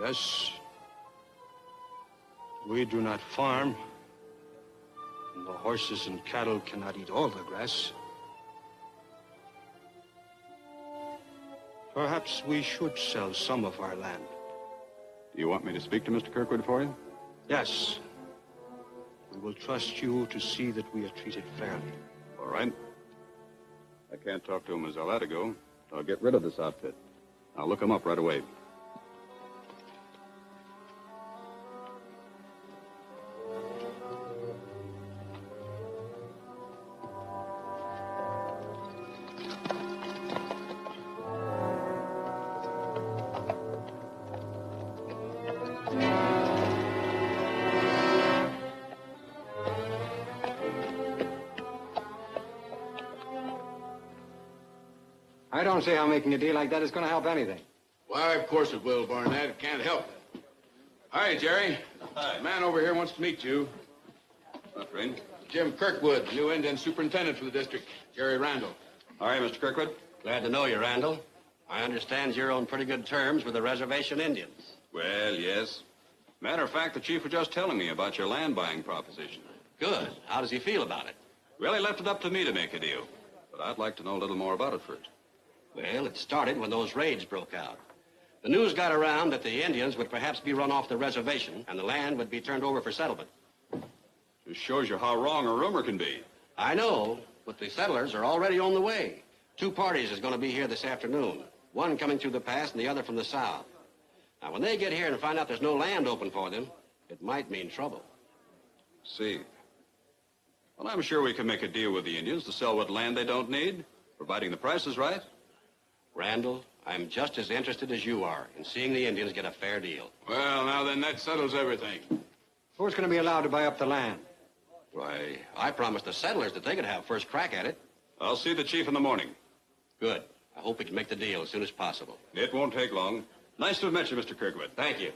Yes. We do not farm. And the horses and cattle cannot eat all the grass. Perhaps we should sell some of our land. Do you want me to speak to Mr. Kirkwood for you? Yes. We will trust you to see that we are treated fairly. All right. I can't talk to him as I ought to go. I'll get rid of this outfit. I'll look him up right away. I don't see how making a deal like that is going to help anything. Why, of course it will, Barnett. It can't help it. Hi, Jerry. Hi. The man over here wants to meet you. What, Crane? Jim Kirkwood, new Indian superintendent for the district. Jerry Randall. All right, Mr. Kirkwood. Glad to know you, Randall. I understand you're on pretty good terms with the reservation Indians. Well, yes. Matter of fact, the chief was just telling me about your land buying proposition. Good. How does he feel about it? Well, he left it up to me to make a deal. But I'd like to know a little more about it first. Well, it started when those raids broke out. The news got around that the Indians would perhaps be run off the reservation and the land would be turned over for settlement. Just shows you how wrong a rumor can be. I know, but the settlers are already on the way. 2 parties is going to be here this afternoon. One coming through the pass and the other from the south. Now, when they get here and find out there's no land open for them, it might mean trouble. See. Well, I'm sure we can make a deal with the Indians to sell what land they don't need, providing the price is right. Randall, I'm just as interested as you are in seeing the Indians get a fair deal. Well, now then, that settles everything. Who's going to be allowed to buy up the land? Why, I promised the settlers that they could have first crack at it. I'll see the chief in the morning. Good. I hope we can make the deal as soon as possible. It won't take long. Nice to have met you, Mr. Kirkwood. Thank you.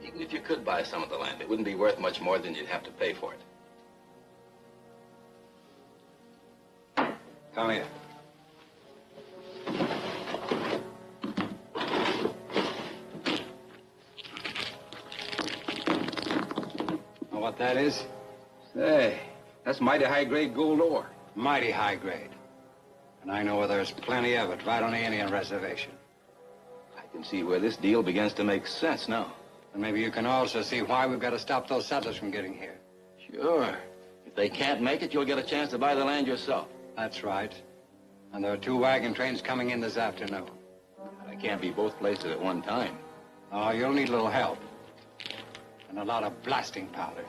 Even if you could buy some of the land, it wouldn't be worth much more than you'd have to pay for it. Come here. Know what that is? Say, that's mighty high-grade gold ore. Mighty high grade. And I know where there's plenty of it right on the Indian reservation. I can see where this deal begins to make sense now. And maybe you can also see why we've got to stop those settlers from getting here. Sure. If they can't make it, you'll get a chance to buy the land yourself. That's right. And there are 2 wagon trains coming in this afternoon. I can't be both places at one time. Oh, you'll need a little help. And a lot of blasting powder.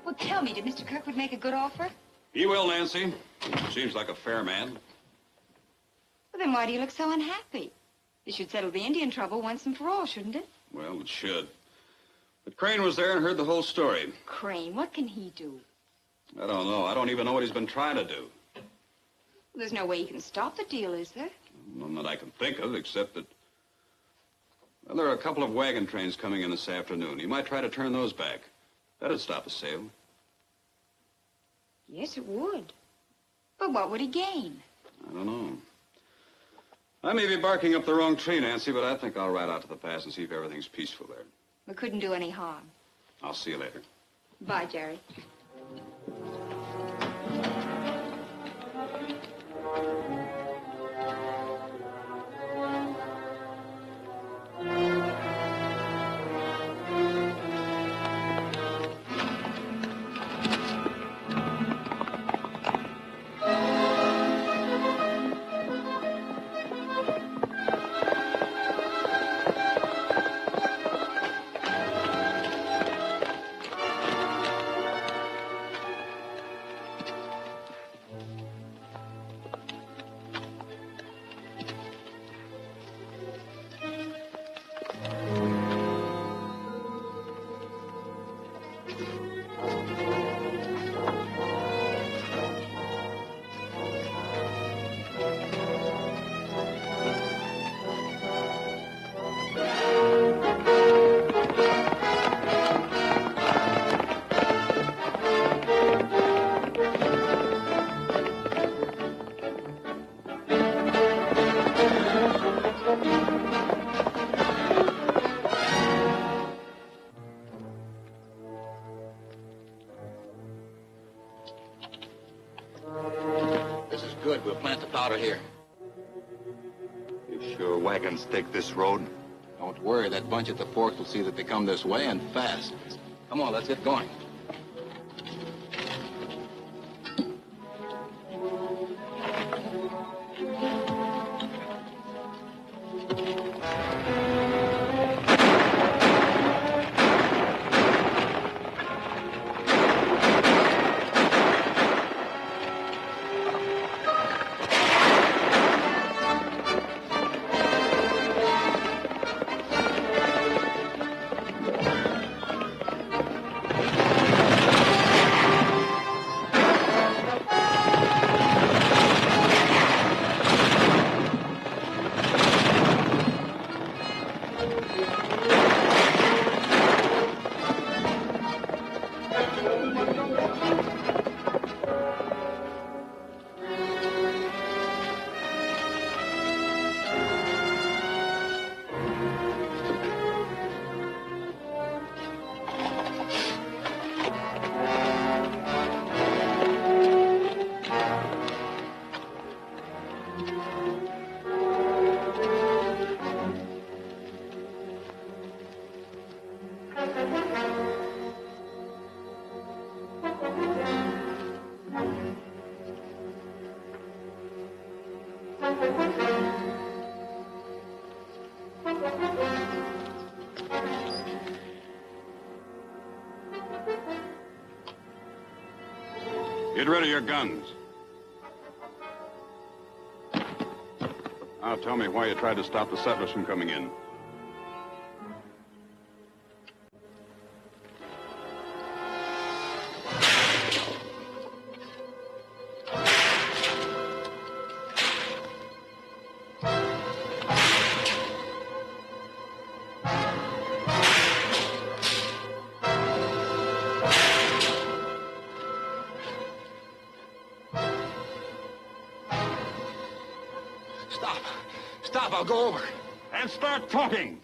Well, tell me, did Mr. Kirkwood make a good offer? He will, Nancy. Seems like a fair man. Well, then why do you look so unhappy? This should settle the Indian trouble once and for all, shouldn't it? Well, it should. But Crane was there and heard the whole story. Crane, what can he do? I don't know. I don't even know what he's been trying to do. There's no way he can stop the deal, is there? None that I can think of, except that... Well, there are a couple of wagon trains coming in this afternoon. He might try to turn those back. That'd stop a sale. Yes, it would. But what would he gain? I don't know. I may be barking up the wrong tree, Nancy, but I think I'll ride out to the pass and see if everything's peaceful there. We couldn't do any harm. I'll see you later. Bye, Jerry. Good, we'll plant the powder here. You sure wagons take this road? Don't worry, that bunch at the forks will see that they come this way and fast. Come on, let's get going. Get rid of your guns. Now tell me why you tried to stop the settlers from coming in. Stop, I'll go over. And start talking.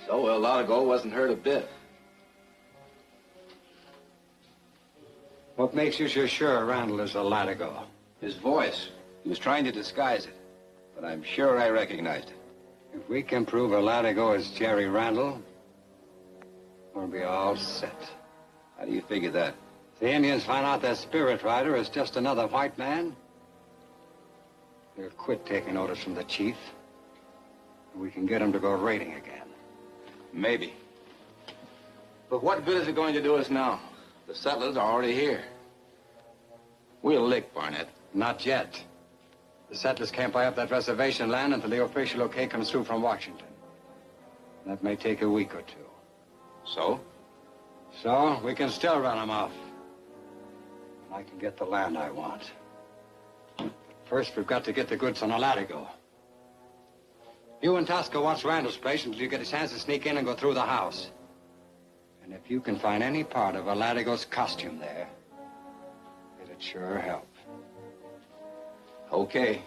So, a lot ago wasn't hurt a bit. What makes you so sure Randall is a Latigo? His voice. He was trying to disguise it, but I'm sure I recognized it. If we can prove a Latigo is Jerry Randall, we'll be all set. How do you figure that? If the Indians find out their spirit rider is just another white man, they'll quit taking orders from the chief. We can get him to go raiding again. Maybe. But what good is it going to do us now? The settlers are already here. We'll lick, Barnett. Not yet. The settlers can't buy up that reservation land until the official okay comes through from Washington. That may take a week or two. So? So, we can still run them off. And I can get the land I want. But first, we've got to get the goods on a Latigo. You and Tosca watch Randall's place until you get a chance to sneak in and go through the house. And if you can find any part of a Latigo's costume there, it'd sure help. Okay.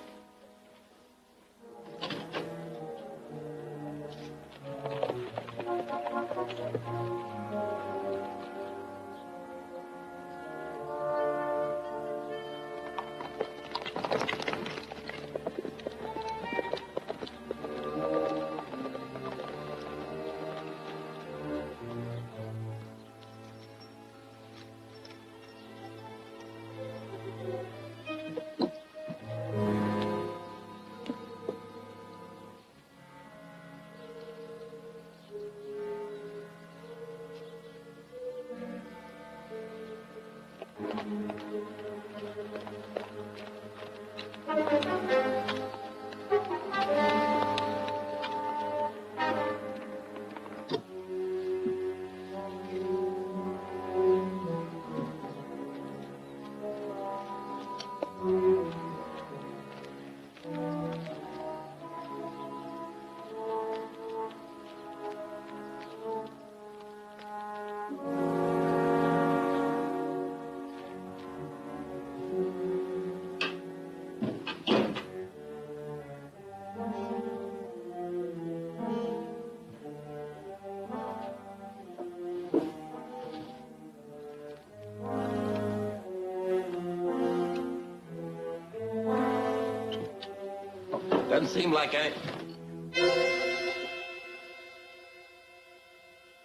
Doesn't seem like any...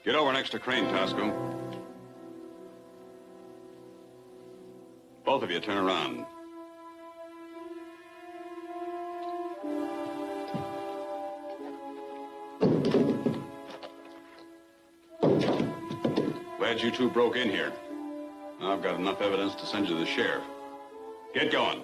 Get over next to Crane, Tosco. Both of you turn around. Glad you two broke in here. Now I've got enough evidence to send you to the sheriff. Get going.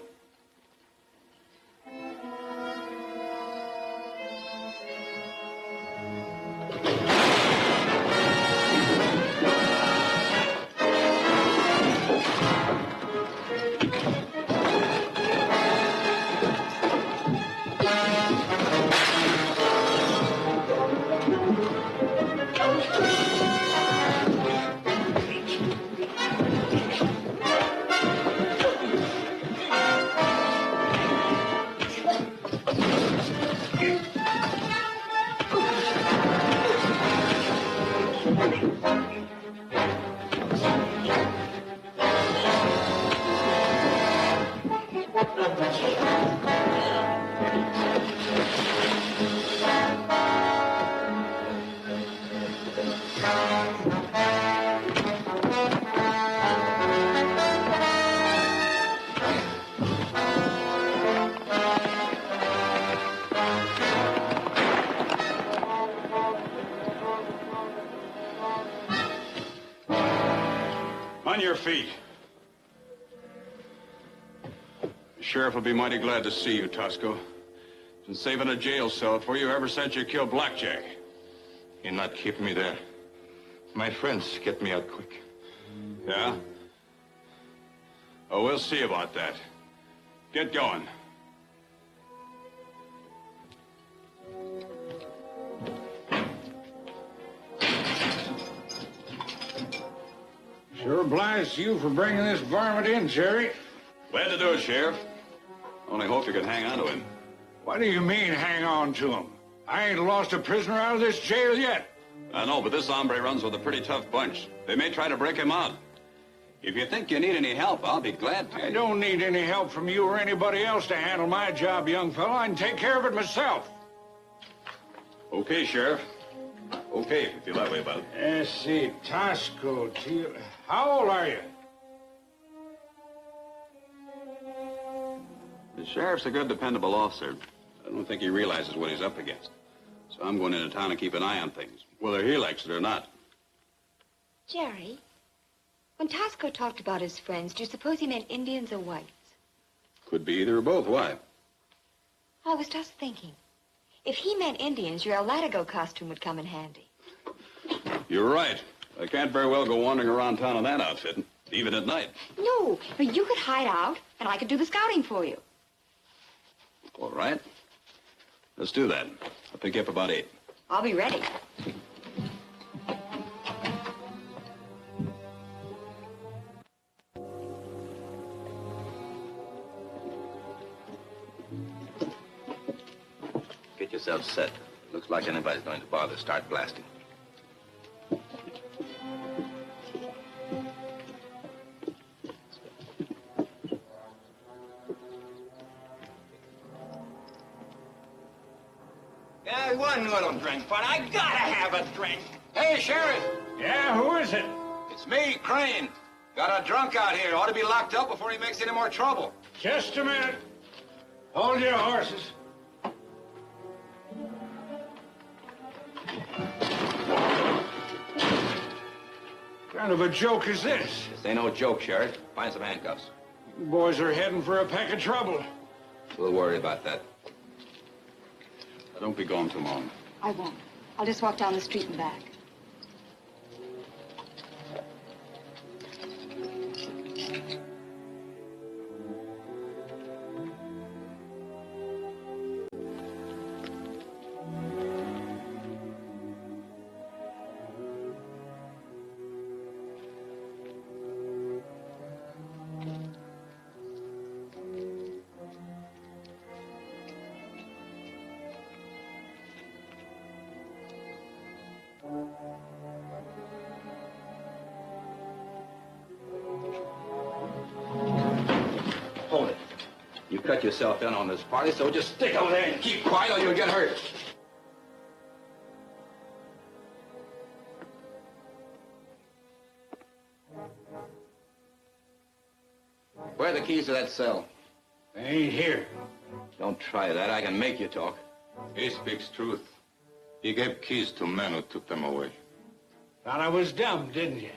On your feet. The sheriff will be mighty glad to see you, Tosco. Been saving a jail cell for you ever since you killed Blackjack. You're not keeping me there. My friends get me out quick. Yeah? Oh, we'll see about that. Get going. Sure obliged to you for bringing this varmint in, Jerry. Glad to do it, Sheriff. Only hope you can hang on to him. What do you mean, hang on to him? I ain't lost a prisoner out of this jail yet. I know, but this hombre runs with a pretty tough bunch. They may try to break him out. If you think you need any help, I'll be glad to. I don't need any help from you or anybody else to handle my job, young fellow. I can take care of it myself. Okay, Sheriff. Okay, if you feel that way about it. Let's see, Tosco, how old are you? The sheriff's a good, dependable officer. I don't think he realizes what he's up against. So I'm going into town to keep an eye on things, whether he likes it or not. Jerry, when Tosco talked about his friends, do you suppose he meant Indians or whites? Could be either or both. Why? I was just thinking. If he meant Indians, your Latigo costume would come in handy. You're right. I can't very well go wandering around town in that outfit, even at night. No, but you could hide out, and I could do the scouting for you. All right. Let's do that. I'll pick you up about 8. I'll be ready. Get yourself set. Looks like anybody's going to bother. Start blasting. Yeah, one little drink, but I gotta have a drink. Hey, Sheriff. Yeah, who is it? It's me, Crane. Got a drunk out here. Ought to be locked up before he makes any more trouble. Just a minute. Hold your horses. What kind of a joke is this? This ain't no joke, Sheriff. Find some handcuffs. You boys are heading for a peck of trouble. We'll worry about that. Don't be gone too long. I won't. I'll just walk down the street and back. cut yourself in on this party, so just stick over there and keep quiet or you'll get hurt. Where are the keys to that cell? They ain't here. Don't try that. I can make you talk. He speaks truth. He gave keys to men who took them away. Thought I was dumb, didn't you?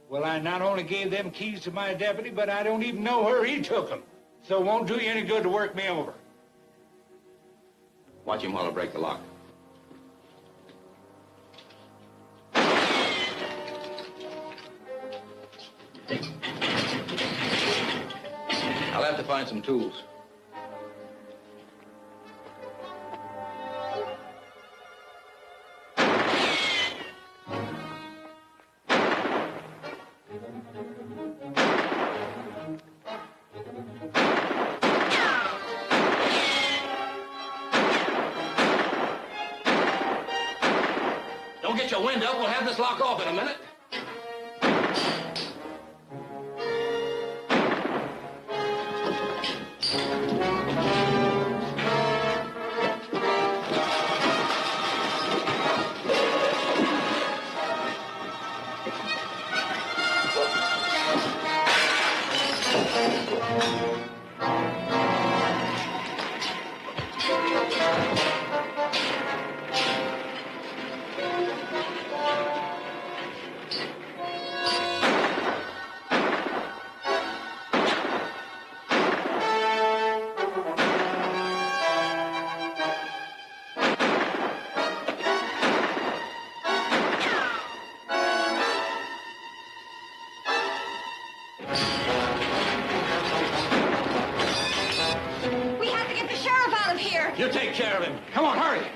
Well, I not only gave them keys to my deputy, but I don't even know where he took them. So it won't do you any good to work me over. Watch him while I break the lock. I'll have to find some tools. Don't get your wind up. We'll have this lock off in a minute. We have to get the sheriff out of here. You take care of him. Come on, hurry.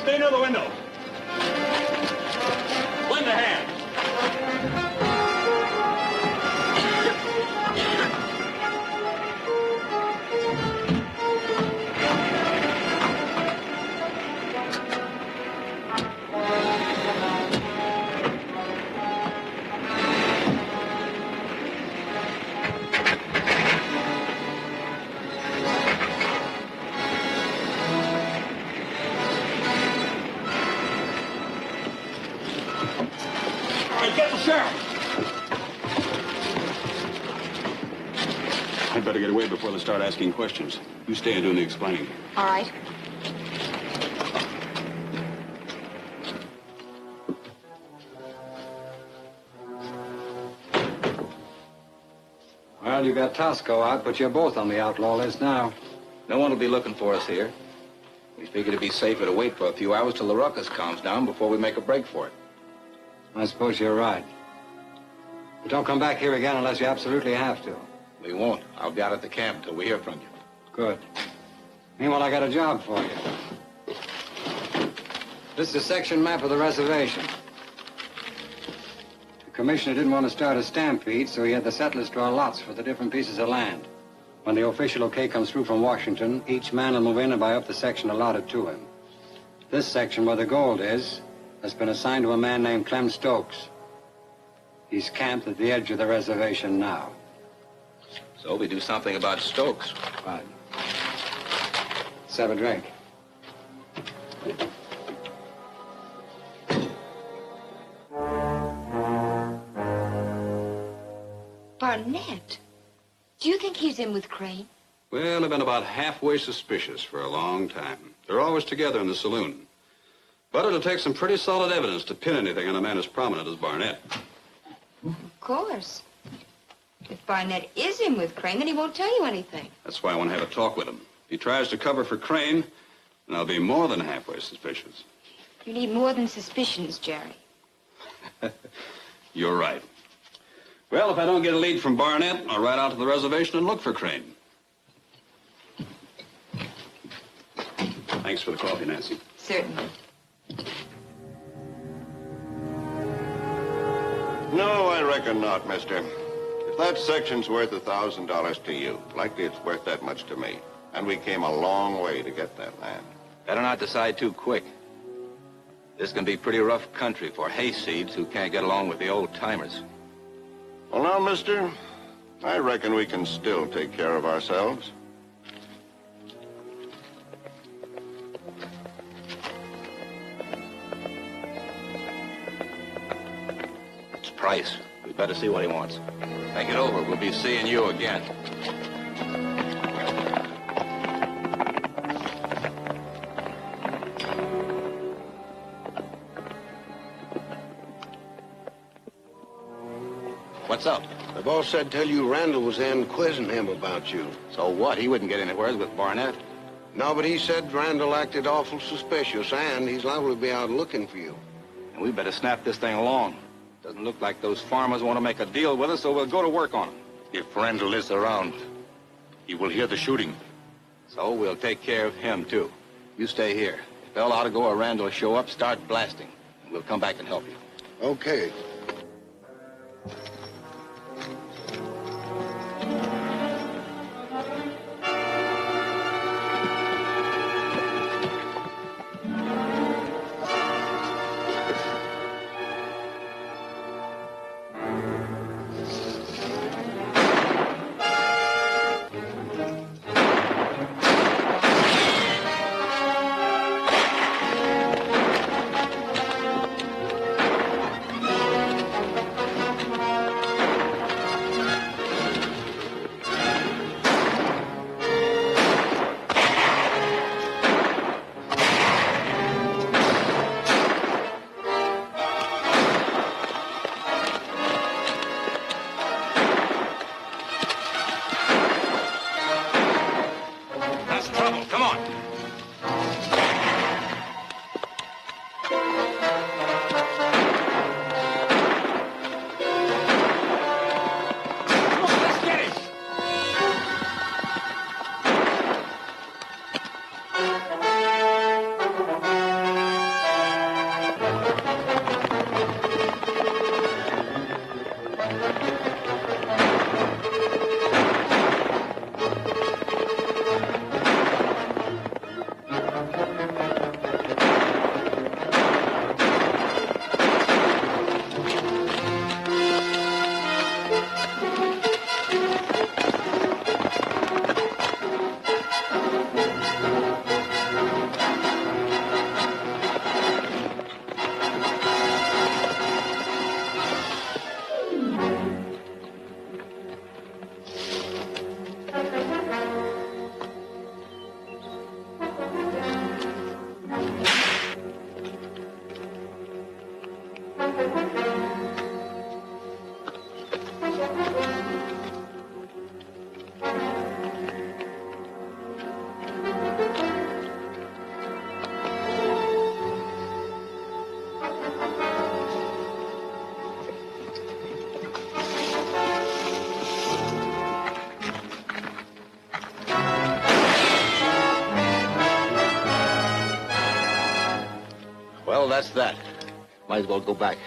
Stay near the window. Lend a hand. Get the sheriff! I'd better get away before they start asking questions. You stay and do the explaining. All right. Well, you got Tosco out, but you're both on the outlaw list now. No one will be looking for us here. We figured it'd be safer to wait for a few hours till the ruckus calms down before we make a break for it. I suppose you're right. But don't come back here again unless you absolutely have to. We won't. I'll be out at the camp till we hear from you. Good. Meanwhile, I got a job for you. This is a section map of the reservation. The commissioner didn't want to start a stampede, so he had the settlers draw lots for the different pieces of land. When the official okay comes through from Washington, each man will move in and buy up the section allotted to him. This section where the gold is has been assigned to a man named Clem Stokes. He's camped at the edge of the reservation now. So we do something about Stokes. Right. Let's have a drink. Barnett? Do you think he's in with Crane? Well, they've been about halfway suspicious for a long time. They're always together in the saloon. But it'll take some pretty solid evidence to pin anything on a man as prominent as Barnett. Of course. If Barnett is in with Crane, then he won't tell you anything. That's why I want to have a talk with him. If he tries to cover for Crane, then I'll be more than halfway suspicious. You need more than suspicions, Jerry. You're right. Well, if I don't get a lead from Barnett, I'll ride out to the reservation and look for Crane. Thanks for the coffee, Nancy. Certainly. No, I reckon not, mister. If that section's worth $1,000 to you, likely it's worth that much to me. And we came a long way to get that land. Better not decide too quick. This can be pretty rough country for hayseeds who can't get along with the old-timers. Well, now, mister, I reckon we can still take care of ourselves. It's Price. We better see what he wants. Think it over. We'll be seeing you again. What's up? The boss said tell you Randall was in quizzing him about you. So what? He wouldn't get anywhere with Barnett. No, but he said Randall acted awful suspicious, and he's liable to be out looking for you. And we better snap this thing along. Doesn't look like those farmers want to make a deal with us, so we'll go to work on it. If Randall is around, he will hear the shooting. So we'll take care of him, too. You stay here. If El Argo or Randall show up, start blasting. And we'll come back and help you. Okay. that's that. Might as well go back.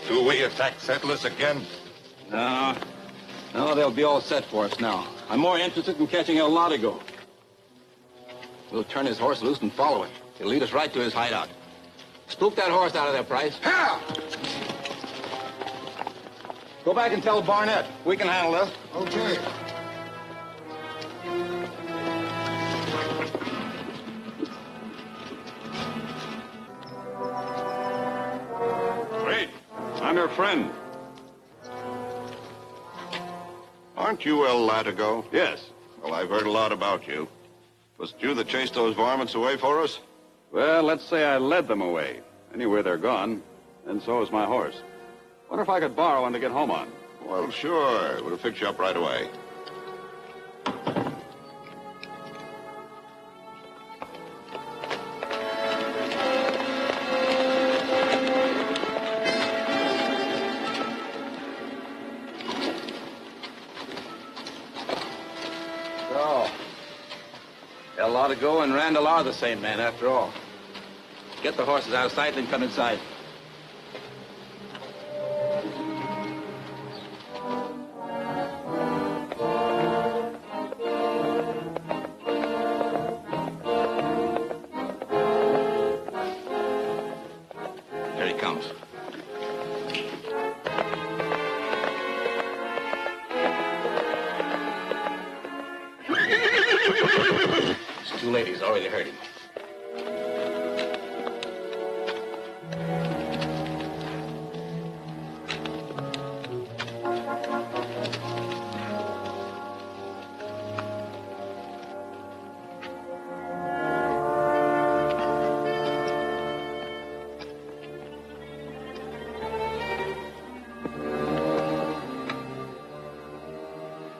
Do we attack settlers again? No. No, they'll be all set for us now. I'm more interested in catching El Latigo. We'll turn his horse loose and follow him. He'll lead us right to his hideout. Spook that horse out of there, Price. Go back and tell Barnett. We can handle this. Okay. Wait, I'm your friend. Aren't you El Latigo? Yes. Well, I've heard a lot about you. Was it you that chased those varmints away for us? Well, let's say I led them away. Anyway, they're gone. And so is my horse. Wonder if I could borrow one to get home on. Well, sure. We'll fix you up right away. So, El Latigo and Randall are the same man after all. Get the horses out of sight, then come inside. Here he comes. It's too late. He's already heard him.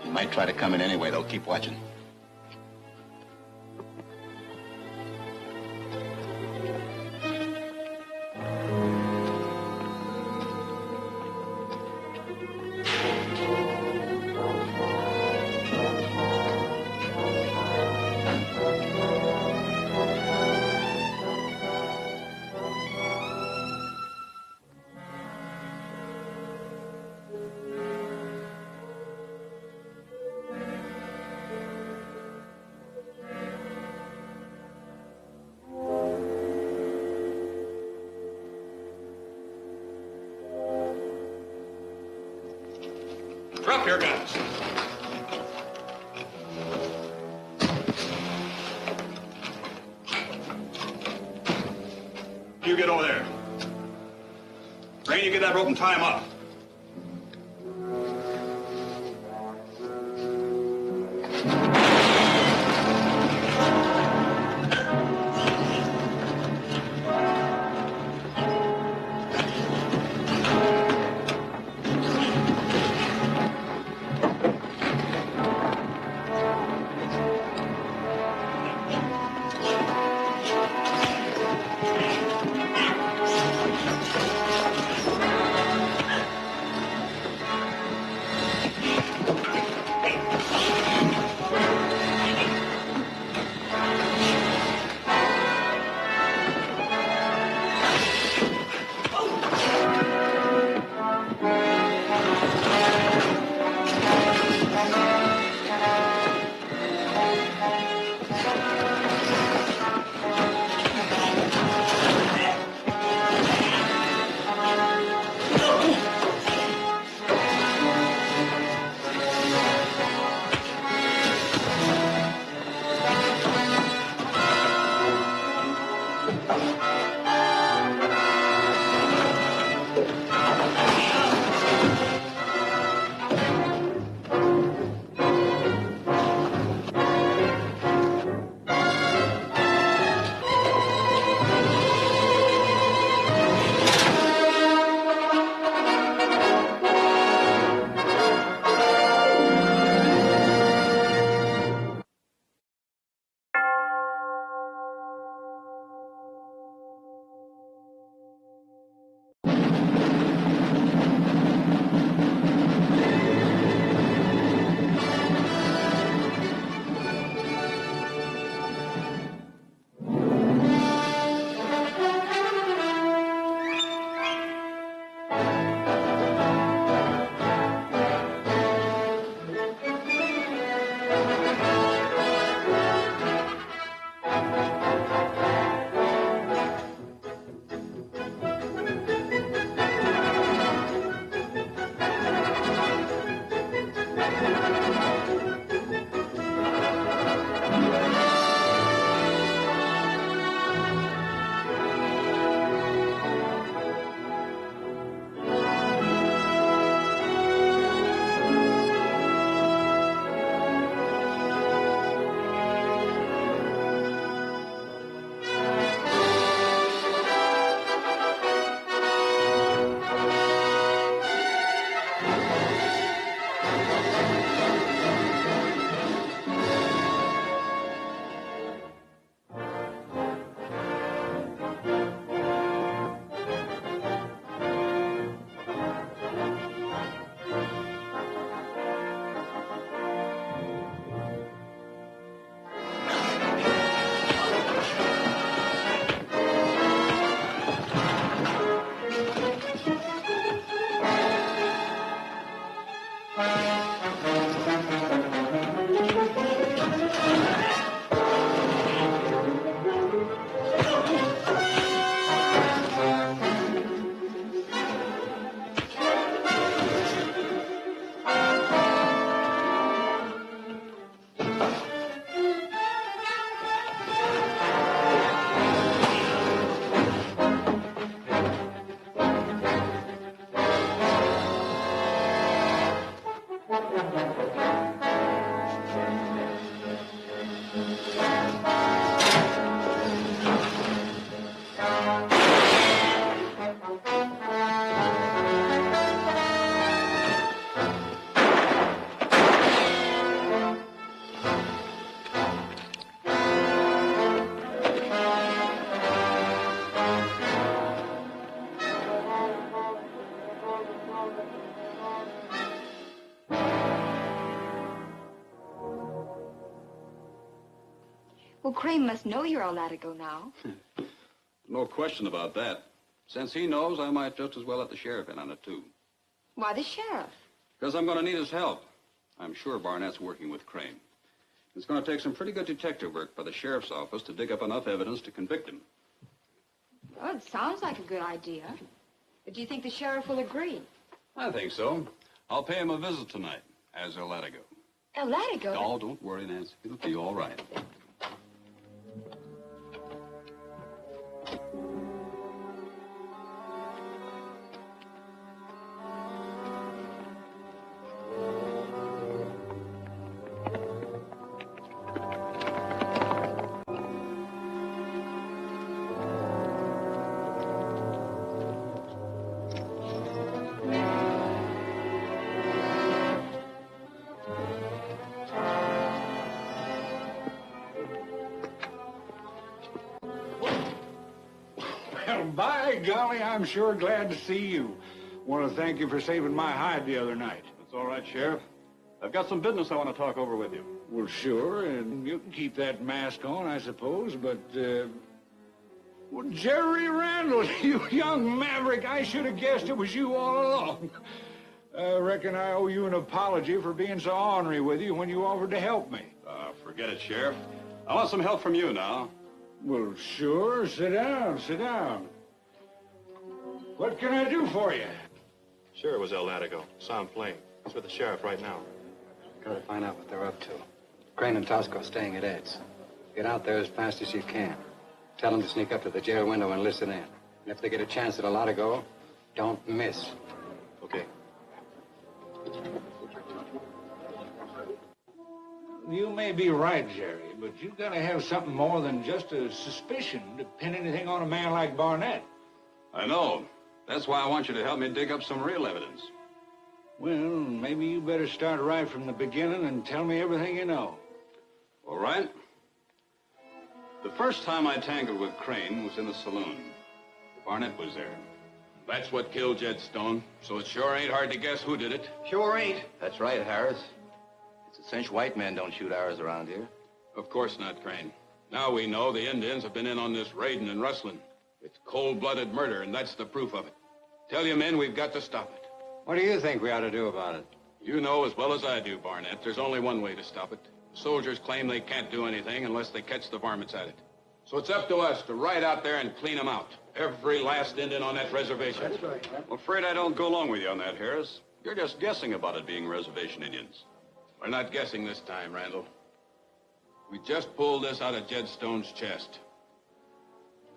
He might try to come in anyway, though. Keep watching. Drop your guns. You get over there. Rain, you get that rope and tie him up. Well, Crane must know you're a Latigo now. No question about that. Since he knows, I might just as well let the sheriff in on it, too. Why the sheriff? Because I'm going to need his help. I'm sure Barnett's working with Crane. It's going to take some pretty good detective work by the sheriff's office to dig up enough evidence to convict him. Well, it sounds like a good idea. But do you think the sheriff will agree? I think so. I'll pay him a visit tonight as a Latigo. A Latigo? Oh, don't worry, Nancy. It'll be all right. Well, by golly, I'm sure glad to see you. Want to thank you for saving my hide the other night. That's all right, Sheriff. I've got some business I want to talk over with you. Well, sure, and you can keep that mask on, I suppose, but, well, Jerry Randall, you young maverick, I should have guessed it was you all along. I reckon I owe you an apology for being so ornery with you when you offered to help me. Forget it, Sheriff. I want some help from you now. Well, sure, sit down, sit down. What can I do for you? Sure, it was El Latigo. Saw him playing. He's with the sheriff right now. Gotta find out what they're up to. Crane and Tosco staying at Ed's. Get out there as fast as you can. Tell them to sneak up to the jail window and listen in. And if they get a chance at a Latigo, don't miss. Okay. You may be right, Jerry, but you've got to have something more than just a suspicion to pin anything on a man like Barnett. I know. That's why I want you to help me dig up some real evidence. Well, maybe you better start right from the beginning and tell me everything you know. All right. The first time I tangled with Crane was in the saloon. Barnett was there. That's what killed Jed Stone, so it sure ain't hard to guess who did it. Sure ain't. That's right, Harris. It's a cinch white men don't shoot arrows around here. Of course not, Crane. Now we know the Indians have been in on this raiding and rustling. It's cold-blooded murder, and that's the proof of it. Tell you men, we've got to stop it. What do you think we ought to do about it? You know as well as I do, Barnett, there's only one way to stop it. The soldiers claim they can't do anything unless they catch the varmints at it. So it's up to us to ride out there and clean them out. Every last Indian on that reservation. That's right. I'm afraid I don't go along with you on that, Harris. You're just guessing about it being reservation Indians. We're not guessing this time, Randall. We just pulled this out of Jed Stone's chest.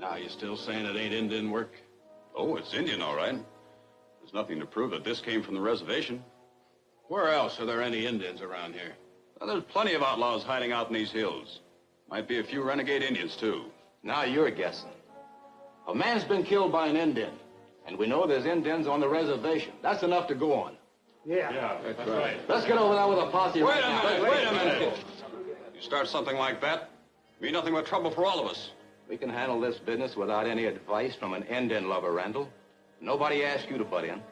Now, you still saying it ain't Indian work? Oh, it's Indian, all right. There's nothing to prove that this came from the reservation. Where else are there any Indians around here? Well, there's plenty of outlaws hiding out in these hills. Might be a few renegade Indians, too. Now you're guessing. A man's been killed by an Indian, and we know there's Indians on the reservation. That's enough to go on. Yeah, that's right. Let's get over there with a posse right now. Wait a minute. You start something like that, mean nothing but trouble for all of us. We can handle this business without any advice from an Indian lover, Randall. Nobody asked you to butt in.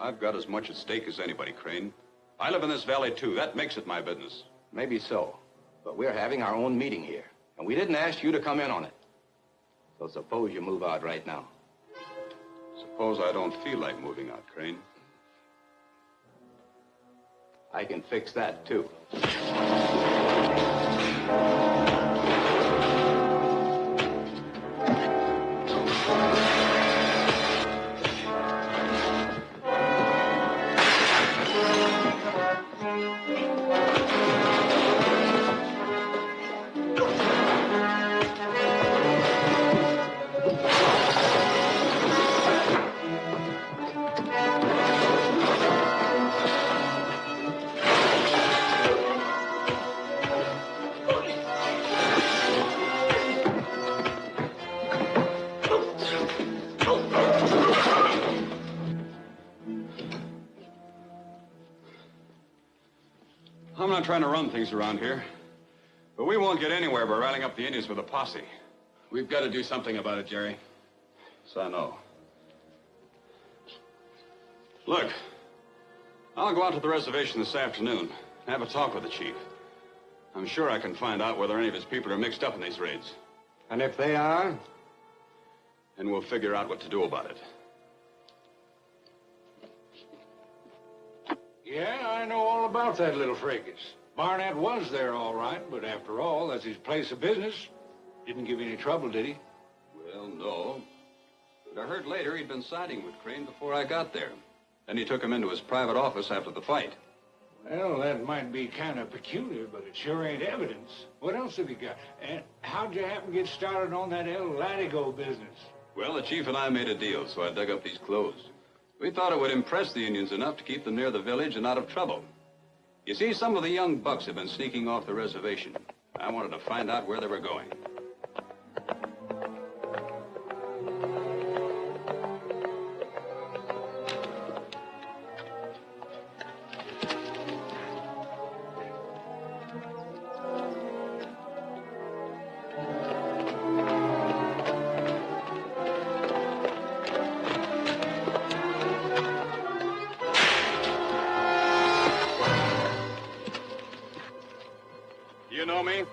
I've got as much at stake as anybody, Crane. I live in this valley, too. That makes it my business. Maybe so. But we're having our own meeting here, and we didn't ask you to come in on it. So suppose you move out right now. Suppose I don't feel like moving out, Crane. I can fix that, too. I'm not trying to run things around here, but we won't get anywhere by rallying up the Indians with a posse. We've got to do something about it, Jerry. So I know. Look, I'll go out to the reservation this afternoon and have a talk with the chief. I'm sure I can find out whether any of his people are mixed up in these raids. And if they are? And we'll figure out what to do about it. Yeah, I know all about that little fracas. Barnett was there all right, but after all, that's his place of business. Didn't give any trouble, did he? Well, no. But I heard later he'd been siding with Crane before I got there. Then he took him into his private office after the fight. Well, that might be kind of peculiar, but it sure ain't evidence. What else have you got? And how'd you happen to get started on that El Latigo business? Well, the chief and I made a deal, so I dug up these clothes. We thought it would impress the Indians enough to keep them near the village and out of trouble. You see, some of the young bucks have been sneaking off the reservation. I wanted to find out where they were going. You know me?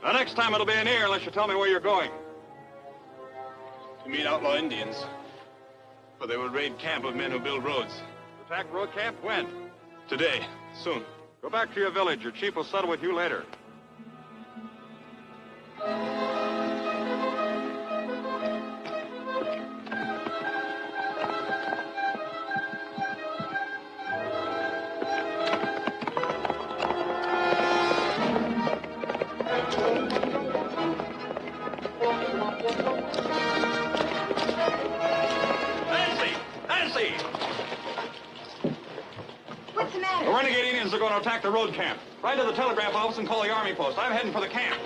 The next time it'll be in here unless you tell me where you're going. To meet outlaw Indians. For they will raid camp of men who build roads. Attack road camp? When? Today. Soon. Go back to your village. Your chief will settle with you later. What's the matter? The renegade Indians are going to attack the road camp. Ride to the telegraph office and call the army post. I'm heading for the camp.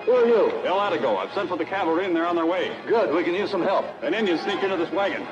Who are you? El Latigo. I've sent for the cavalry and they're on their way. Good, we can use some help. An Indian sneaked into this wagon.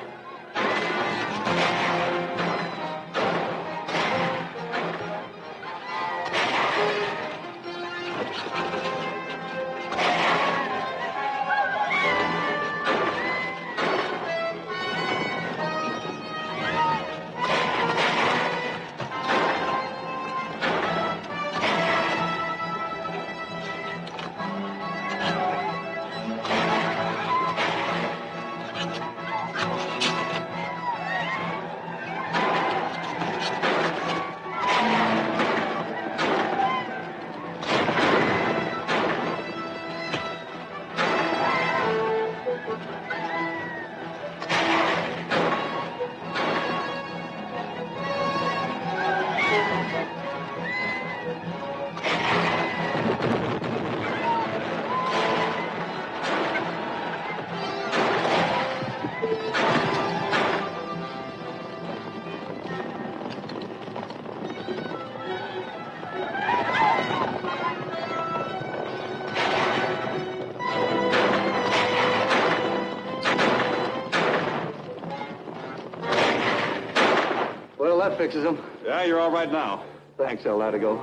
Well, that fixes him. Yeah, you're all right now. Thanks, El Latigo.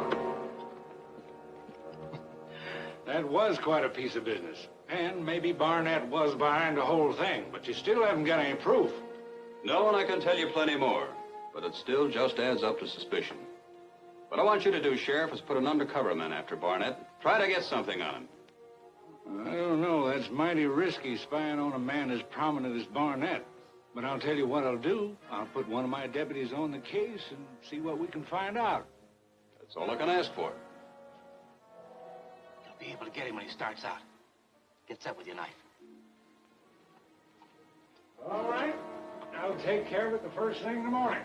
That was quite a piece of business. And maybe Barnett was behind the whole thing, but you still haven't got any proof. No, and I can tell you plenty more, but it still just adds up to suspicion. What I want you to do, Sheriff, is put an undercover man after Barnett. Try to get something on him. I don't know. That's mighty risky, spying on a man as prominent as Barnett. But I'll tell you what I'll do. I'll put one of my deputies on the case and see what we can find out. That's all I can ask for. You'll be able to get him when he starts out. Gets up with your knife. All right. I'll take care of it the first thing in the morning.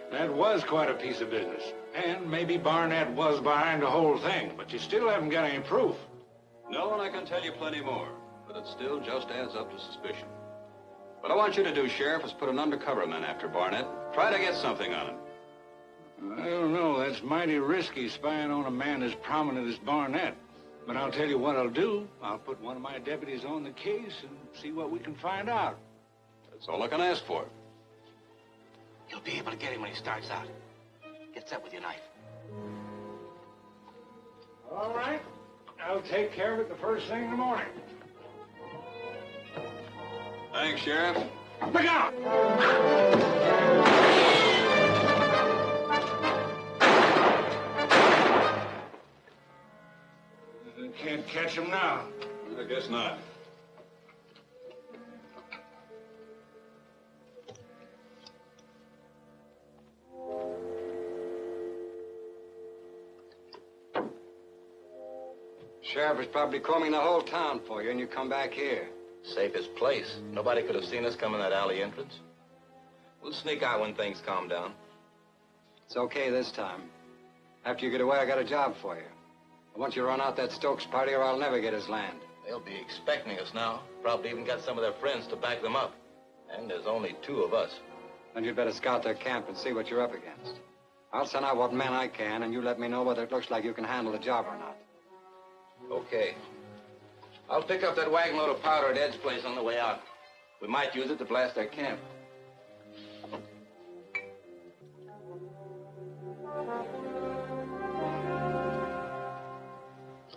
That was quite a piece of business. And maybe Barnett was behind the whole thing, but you still haven't got any proof. No, and I can tell you plenty more, but it still just adds up to suspicion. What I want you to do, Sheriff, is put an undercover man after Barnett. Try to get something on him. I don't know. That's mighty risky, spying on a man as prominent as Barnett. But I'll tell you what I'll do. I'll put one of my deputies on the case and see what we can find out. That's all I can ask for. You'll be able to get him when he starts out. Gets up with your knife. All right. I'll take care of it the first thing in the morning. Thanks, Sheriff. Look out! You can't catch him now. I guess not. Sheriff was probably combing the whole town for you, and you come back here. Safest place. Nobody could have seen us come in that alley entrance. We'll sneak out when things calm down. It's okay this time. After you get away, I got a job for you. I want you to run out that Stokes party or I'll never get his land. They'll be expecting us now. Probably even got some of their friends to back them up. And there's only 2 of us. Then you'd better scout their camp and see what you're up against. I'll send out what men I can, and you let me know whether it looks like you can handle the job or not. Okay. I'll pick up that wagon load of powder at Ed's place on the way out. We might use it to blast their camp.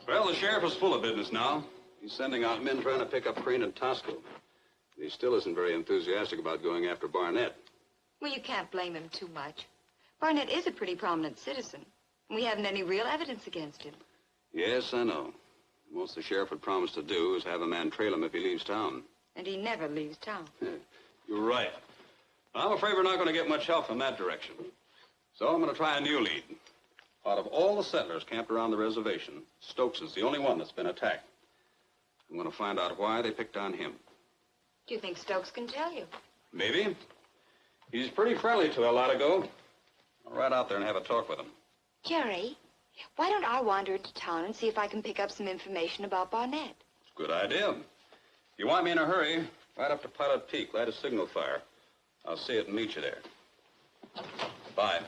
Well, the sheriff is full of business now. He's sending out men trying to pick up Crane and Tosco. He still isn't very enthusiastic about going after Barnett. Well, you can't blame him too much. Barnett is a pretty prominent citizen. We haven't any real evidence against him. Yes, I know. Most the sheriff would promise to do is have a man trail him if he leaves town. And he never leaves town. You're right. I'm afraid we're not going to get much help from that direction. So I'm going to try a new lead. Out of all the settlers camped around the reservation, Stokes is the only one that's been attacked. I'm going to find out why they picked on him. Do you think Stokes can tell you? Maybe. He's pretty friendly to a lot ago. I'll ride out there and have a talk with him. Jerry, why don't I wander into town and see if I can pick up some information about Barnett? Good idea. If you want me in a hurry, ride up to Pilot Peak, light a signal fire. I'll see it and meet you there. Bye.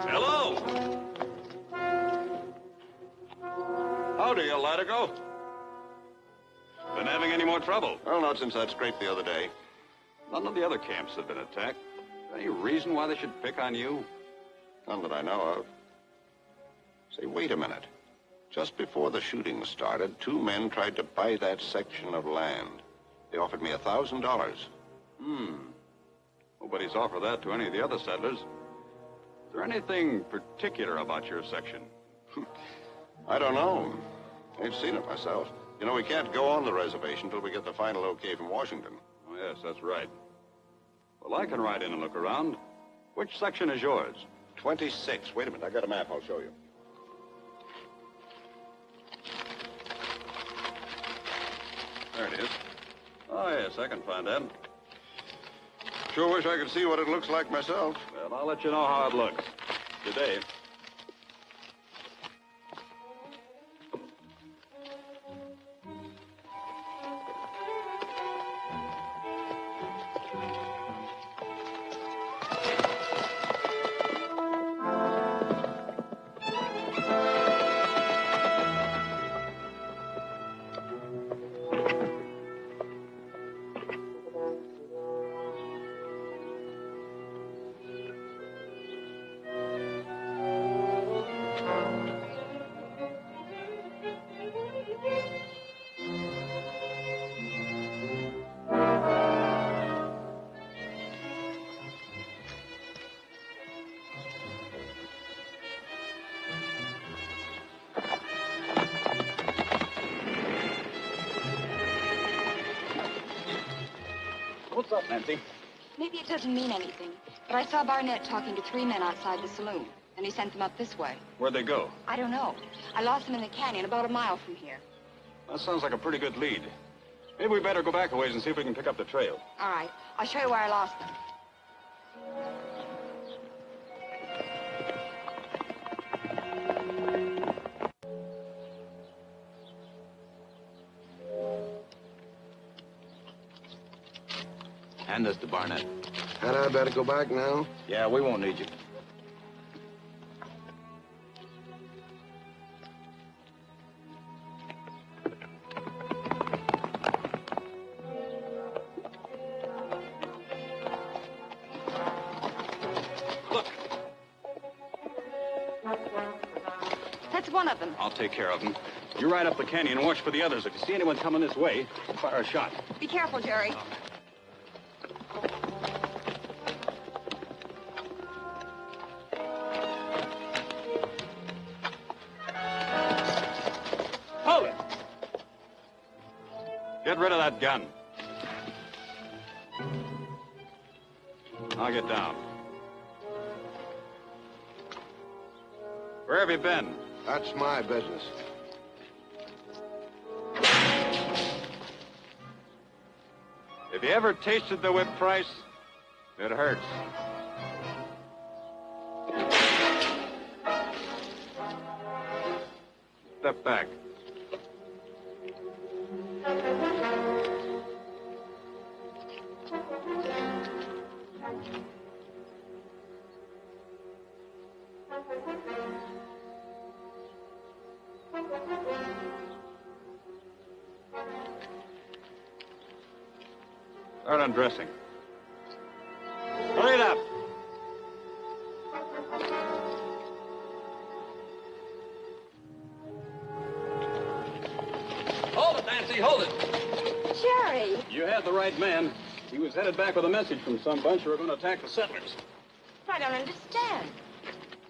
Hello. Howdy, you Latigo. Been having any more trouble? Well, not since that scrape the other day. None of the other camps have been attacked. Any reason why they should pick on you? None that I know of. Say, wait a minute. Just before the shooting started, 2 men tried to buy that section of land. They offered me $1,000. Nobody's offered that to any of the other settlers. Is there anything particular about your section? I don't know. Ain't seen it myself. You know, we can't go on the reservation till we get the final okay from Washington. Oh, yes, that's right. Well, I can ride in and look around. Which section is yours? 26. Wait a minute, I got a map. I'll show you. There it is. Oh, yes, I can find that. Sure wish I could see what it looks like myself. Well, I'll let you know how it looks. Good day. What's up, Nancy? Maybe it doesn't mean anything, but I saw Barnett talking to 3 men outside the saloon, and he sent them up this way. Where'd they go? I don't know. I lost them in the canyon about a mile from here. That sounds like a pretty good lead. Maybe we better go back a ways and see if we can pick up the trail. All right. I'll show you where I lost them. Hand this to Barnett. And I better go back now? Yeah, we won't need you. That's one of them. I'll take care of them. You ride up the canyon and watch for the others. If you see anyone coming this way, fire a shot. Be careful, Jerry. Hold it! Get rid of that gun. Now get down. Where have you been? That's my business. If you ever tasted the whip price, it hurts. Step back. Start undressing. Hurry it up. Nancy, hold it. Jerry! You had the right man. He was headed back with a message from some bunch who were going to attack the settlers. I don't understand.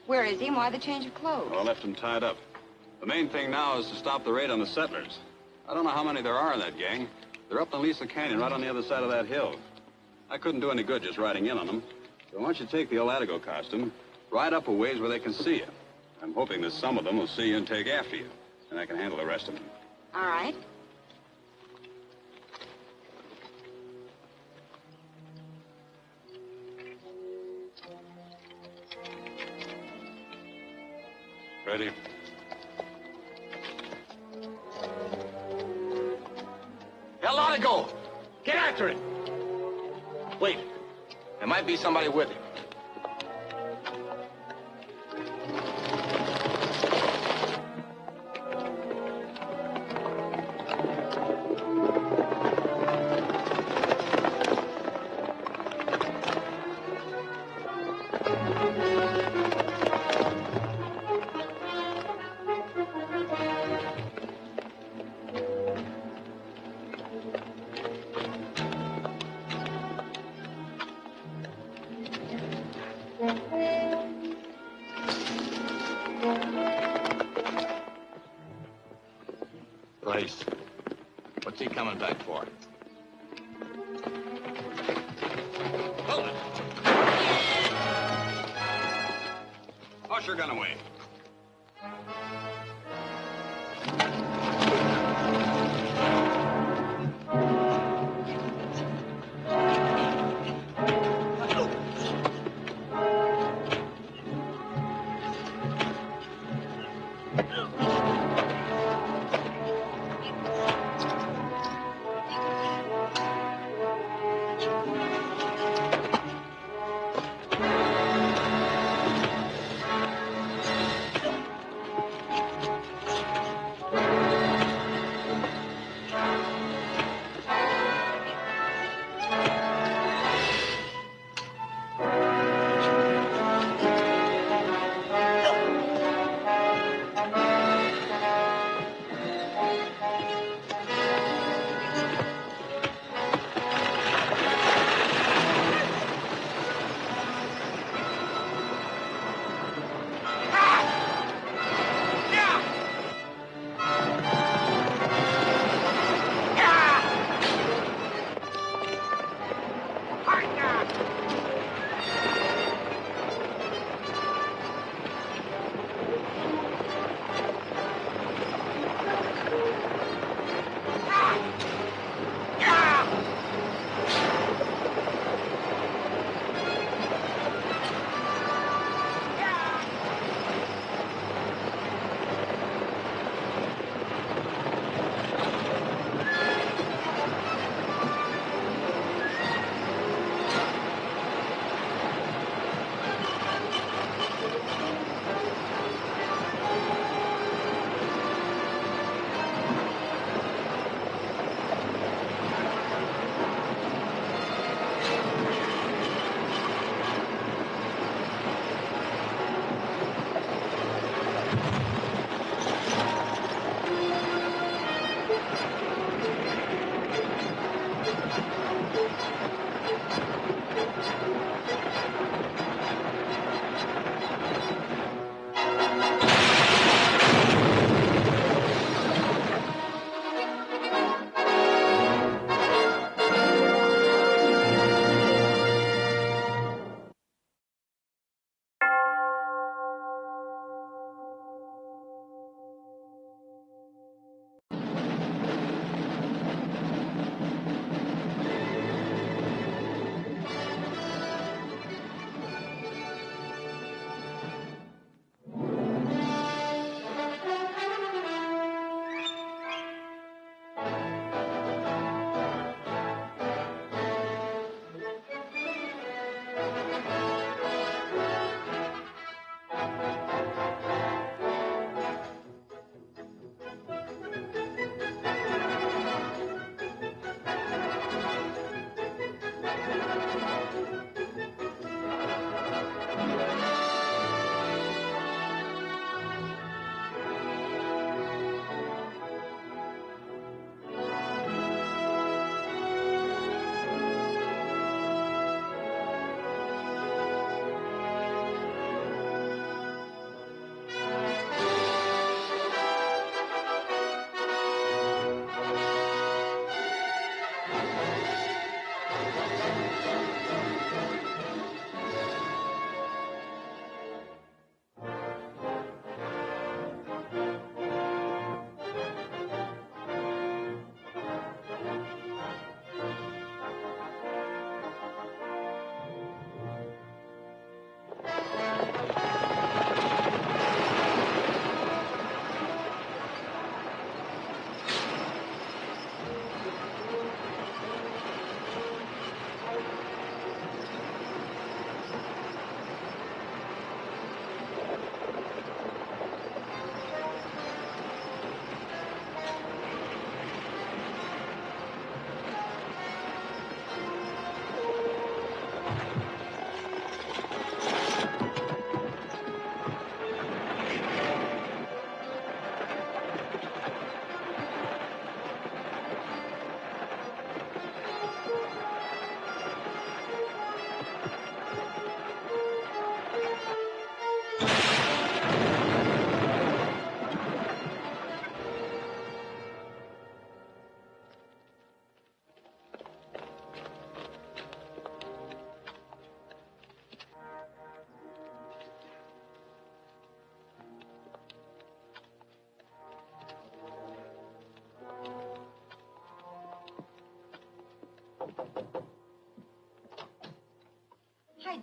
Where is he and why the change of clothes? Well, I left him tied up. The main thing now is to stop the raid on the settlers. I don't know how many there are in that gang. They're up in Lisa Canyon, right on the other side of that hill. I couldn't do any good just riding in on them. So why don't you take the old Latigo costume, ride up a ways where they can see you. I'm hoping that some of them will see you and take after you, and I can handle the rest of them. All right. Ready? Hell, let it go. Get after it. Wait. There might be somebody with him. Place. What's he coming back for? Hold it. Toss your gun away.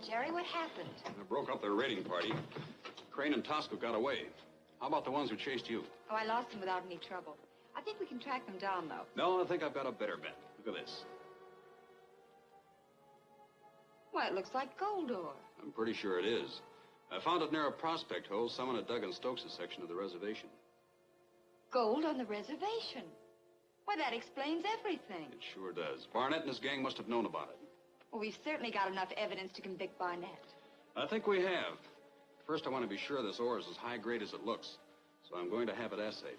Jerry. What happened? They broke up their raiding party. Crane and Tosco got away. How about the ones who chased you? Oh, I lost them without any trouble. I think we can track them down, though. No, I think I've got a better bet. Look at this. Why, it looks like gold ore. I'm pretty sure it is. I found it near a prospect hole someone had dug in Stokes' section of the reservation. Gold on the reservation? Why, that explains everything. It sure does. Barnett and his gang must have known about it. Well, we've certainly got enough evidence to convict Barnett. I think we have. First, I want to be sure this ore is as high grade as it looks. So I'm going to have it assayed.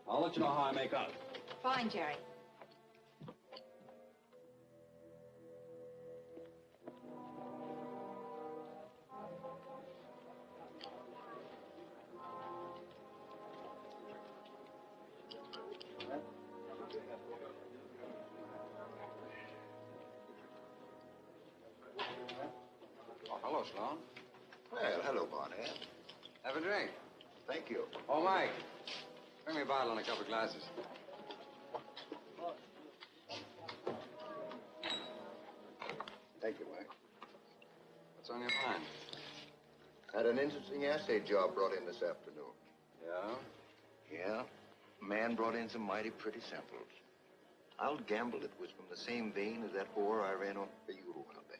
I'll let you know how I make out. Fine, Jerry. Oh, hello, Sloan. Well, hello, Barnett. Have a drink. Thank you. Oh, Mike. Bring me a bottle and a couple of glasses. Thank you, Mike. What's on your mind? Had an interesting assay job brought in this afternoon. Yeah? Yeah. A man brought in some mighty pretty samples. I'll gamble it was from the same vein as that ore I ran on for you one day.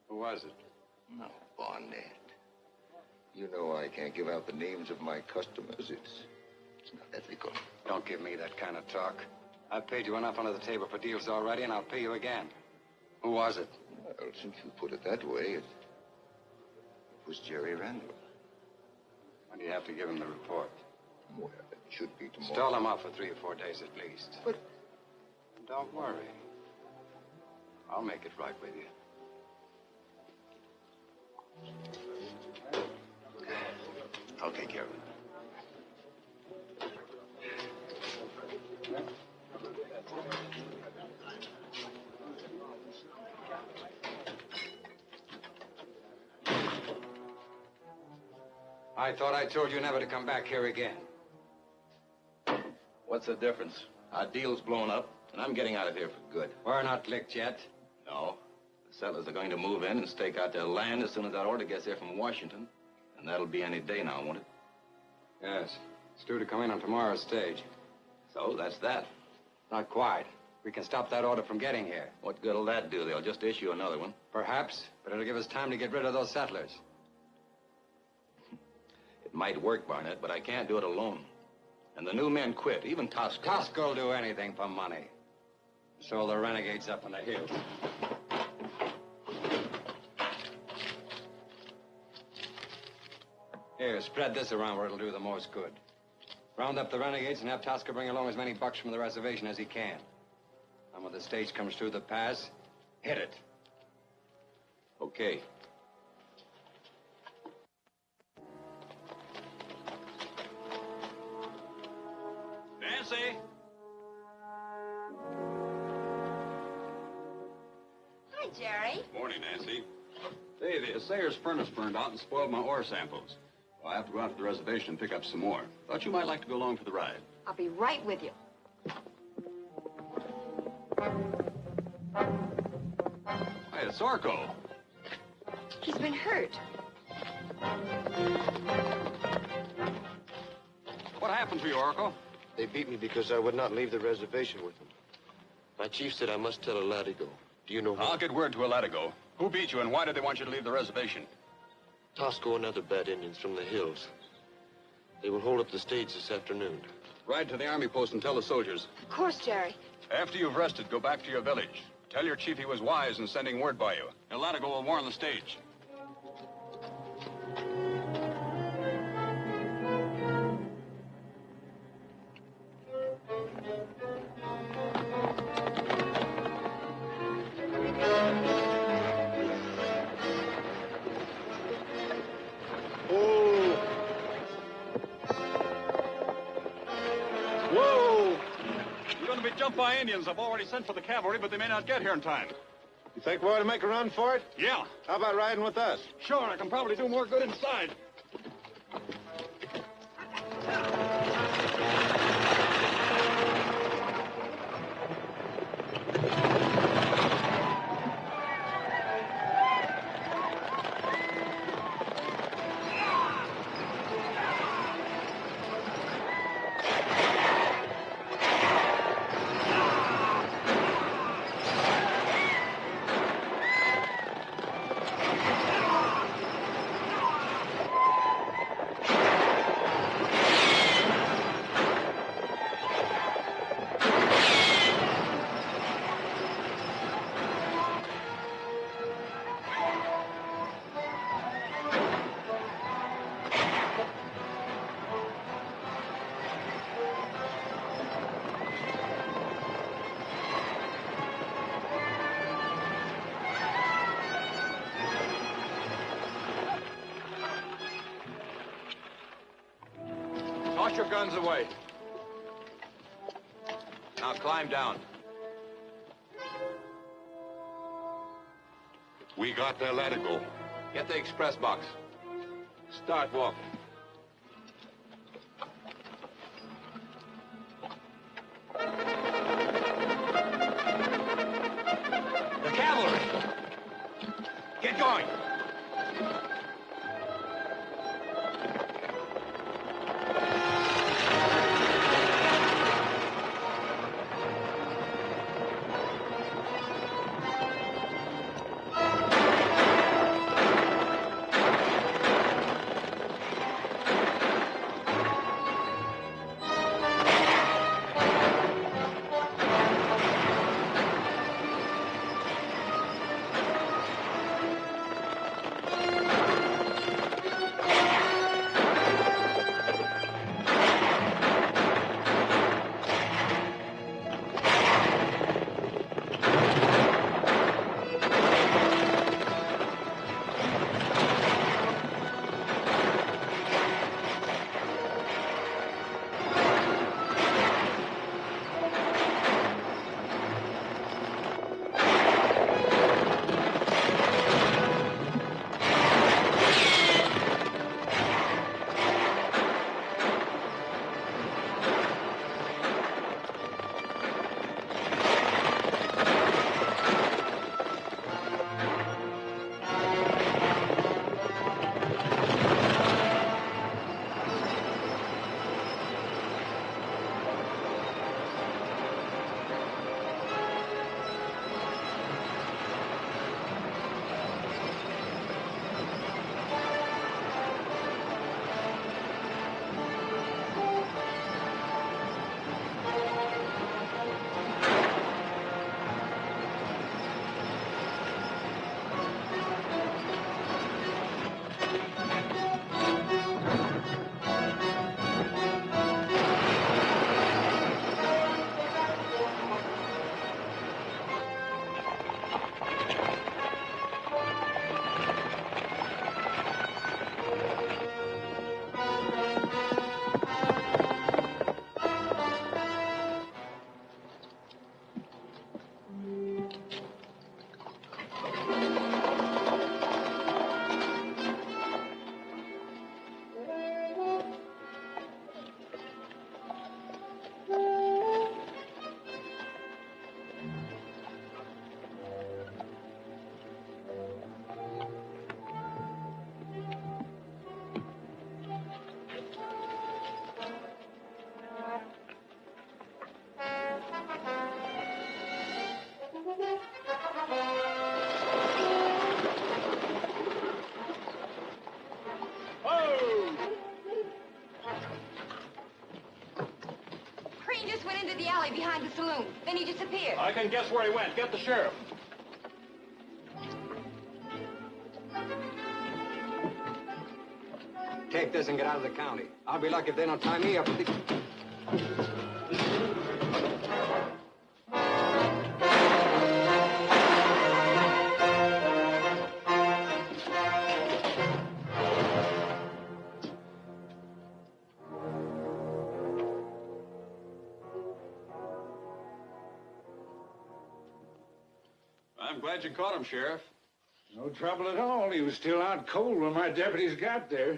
Who was it? No, Barnett. You know I can't give out the names of my customers. It's not ethical. Don't give me that kind of talk. I've paid you enough under the table for deals already, and I'll pay you again. Who was it? Well, since you put it that way, it was Jerry Randall. When do you have to give him the report? Well, it should be tomorrow. Stall him up for 3 or 4 days at least. But don't worry. I'll make it right with you. I'll take care of it. I thought I told you never to come back here again. What's the difference? Our deal's blown up, and I'm getting out of here for good. We're not licked yet. No. The settlers are going to move in and stake out their land as soon as that order gets here from Washington. And that'll be any day now, won't it? Yes. It's due to come in on tomorrow's stage. So, that's that. Not quite. We can stop that order from getting here. What good'll that do? They'll just issue another one. Perhaps, but it'll give us time to get rid of those settlers. It might work, Barnett, but I can't do it alone. And the new men quit, even Tosco. Tosco will do anything for money. So will the renegades up on the hill. Here, spread this around where it'll do the most good. Round up the renegades and have Tosco bring along as many bucks from the reservation as he can. And when the stage comes through the pass, hit it. Okay. Nancy! Hi, Jerry. Morning, Nancy. Say, the assayer's furnace burned out and spoiled my ore samples. Well, I have to go out to the reservation and pick up some more. Thought you might like to go along for the ride. I'll be right with you. Hey, it's Orko. He's been hurt. What happened to you, Orko? They beat me because I would not leave the reservation with them. My chief said I must tell a Latigo. Do you know who? I'll get word to a Latigo. Who beat you and why did they want you to leave the reservation? Tosco and other bad Indians from the hills. They will hold up the stage this afternoon. Ride to the army post and tell the soldiers. Of course, Jerry. After you've rested, go back to your village. Tell your chief he was wise in sending word by you. A Latigo will warn the stage. Jumped by Indians. I've already sent for the cavalry, but they may not get here in time. You think we ought to make a run for it? Yeah. How about riding with us? Sure, I can probably do more good inside. Toss your guns away. Now climb down. We got their Latigo. Get the express box. Start walking. The cavalry! Get going! The alley behind the saloon. Then he disappeared. I can guess where he went. Get the sheriff. Take this and get out of the county. I'll be lucky if they don't tie me up with the... I'm glad you caught him, Sheriff. No trouble at all. He was still out cold when my deputies got there.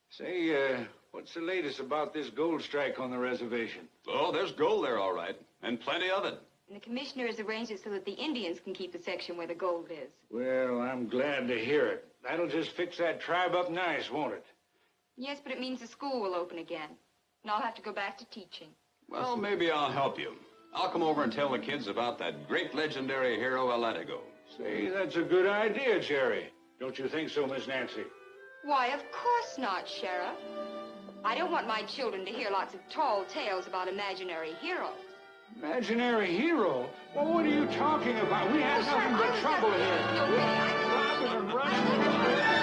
Say, what's the latest about this gold strike on the reservation? Oh, there's gold there, all right. And plenty of it. And the commissioner has arranged it so that the Indians can keep the section where the gold is. Well, I'm glad to hear it. That'll just fix that tribe up nice, won't it? Yes, but it means the school will open again. And I'll have to go back to teaching. Well, maybe I'll help you. I'll come over and tell the kids about that great legendary hero, Latigo. Say, that's a good idea, Jerry. Don't you think so, Miss Nancy? Why, of course not, Sheriff. I don't want my children to hear lots of tall tales about imaginary heroes. Imaginary hero? Well, what are you talking about? We had nothing but trouble here. No, really, Robbing and running.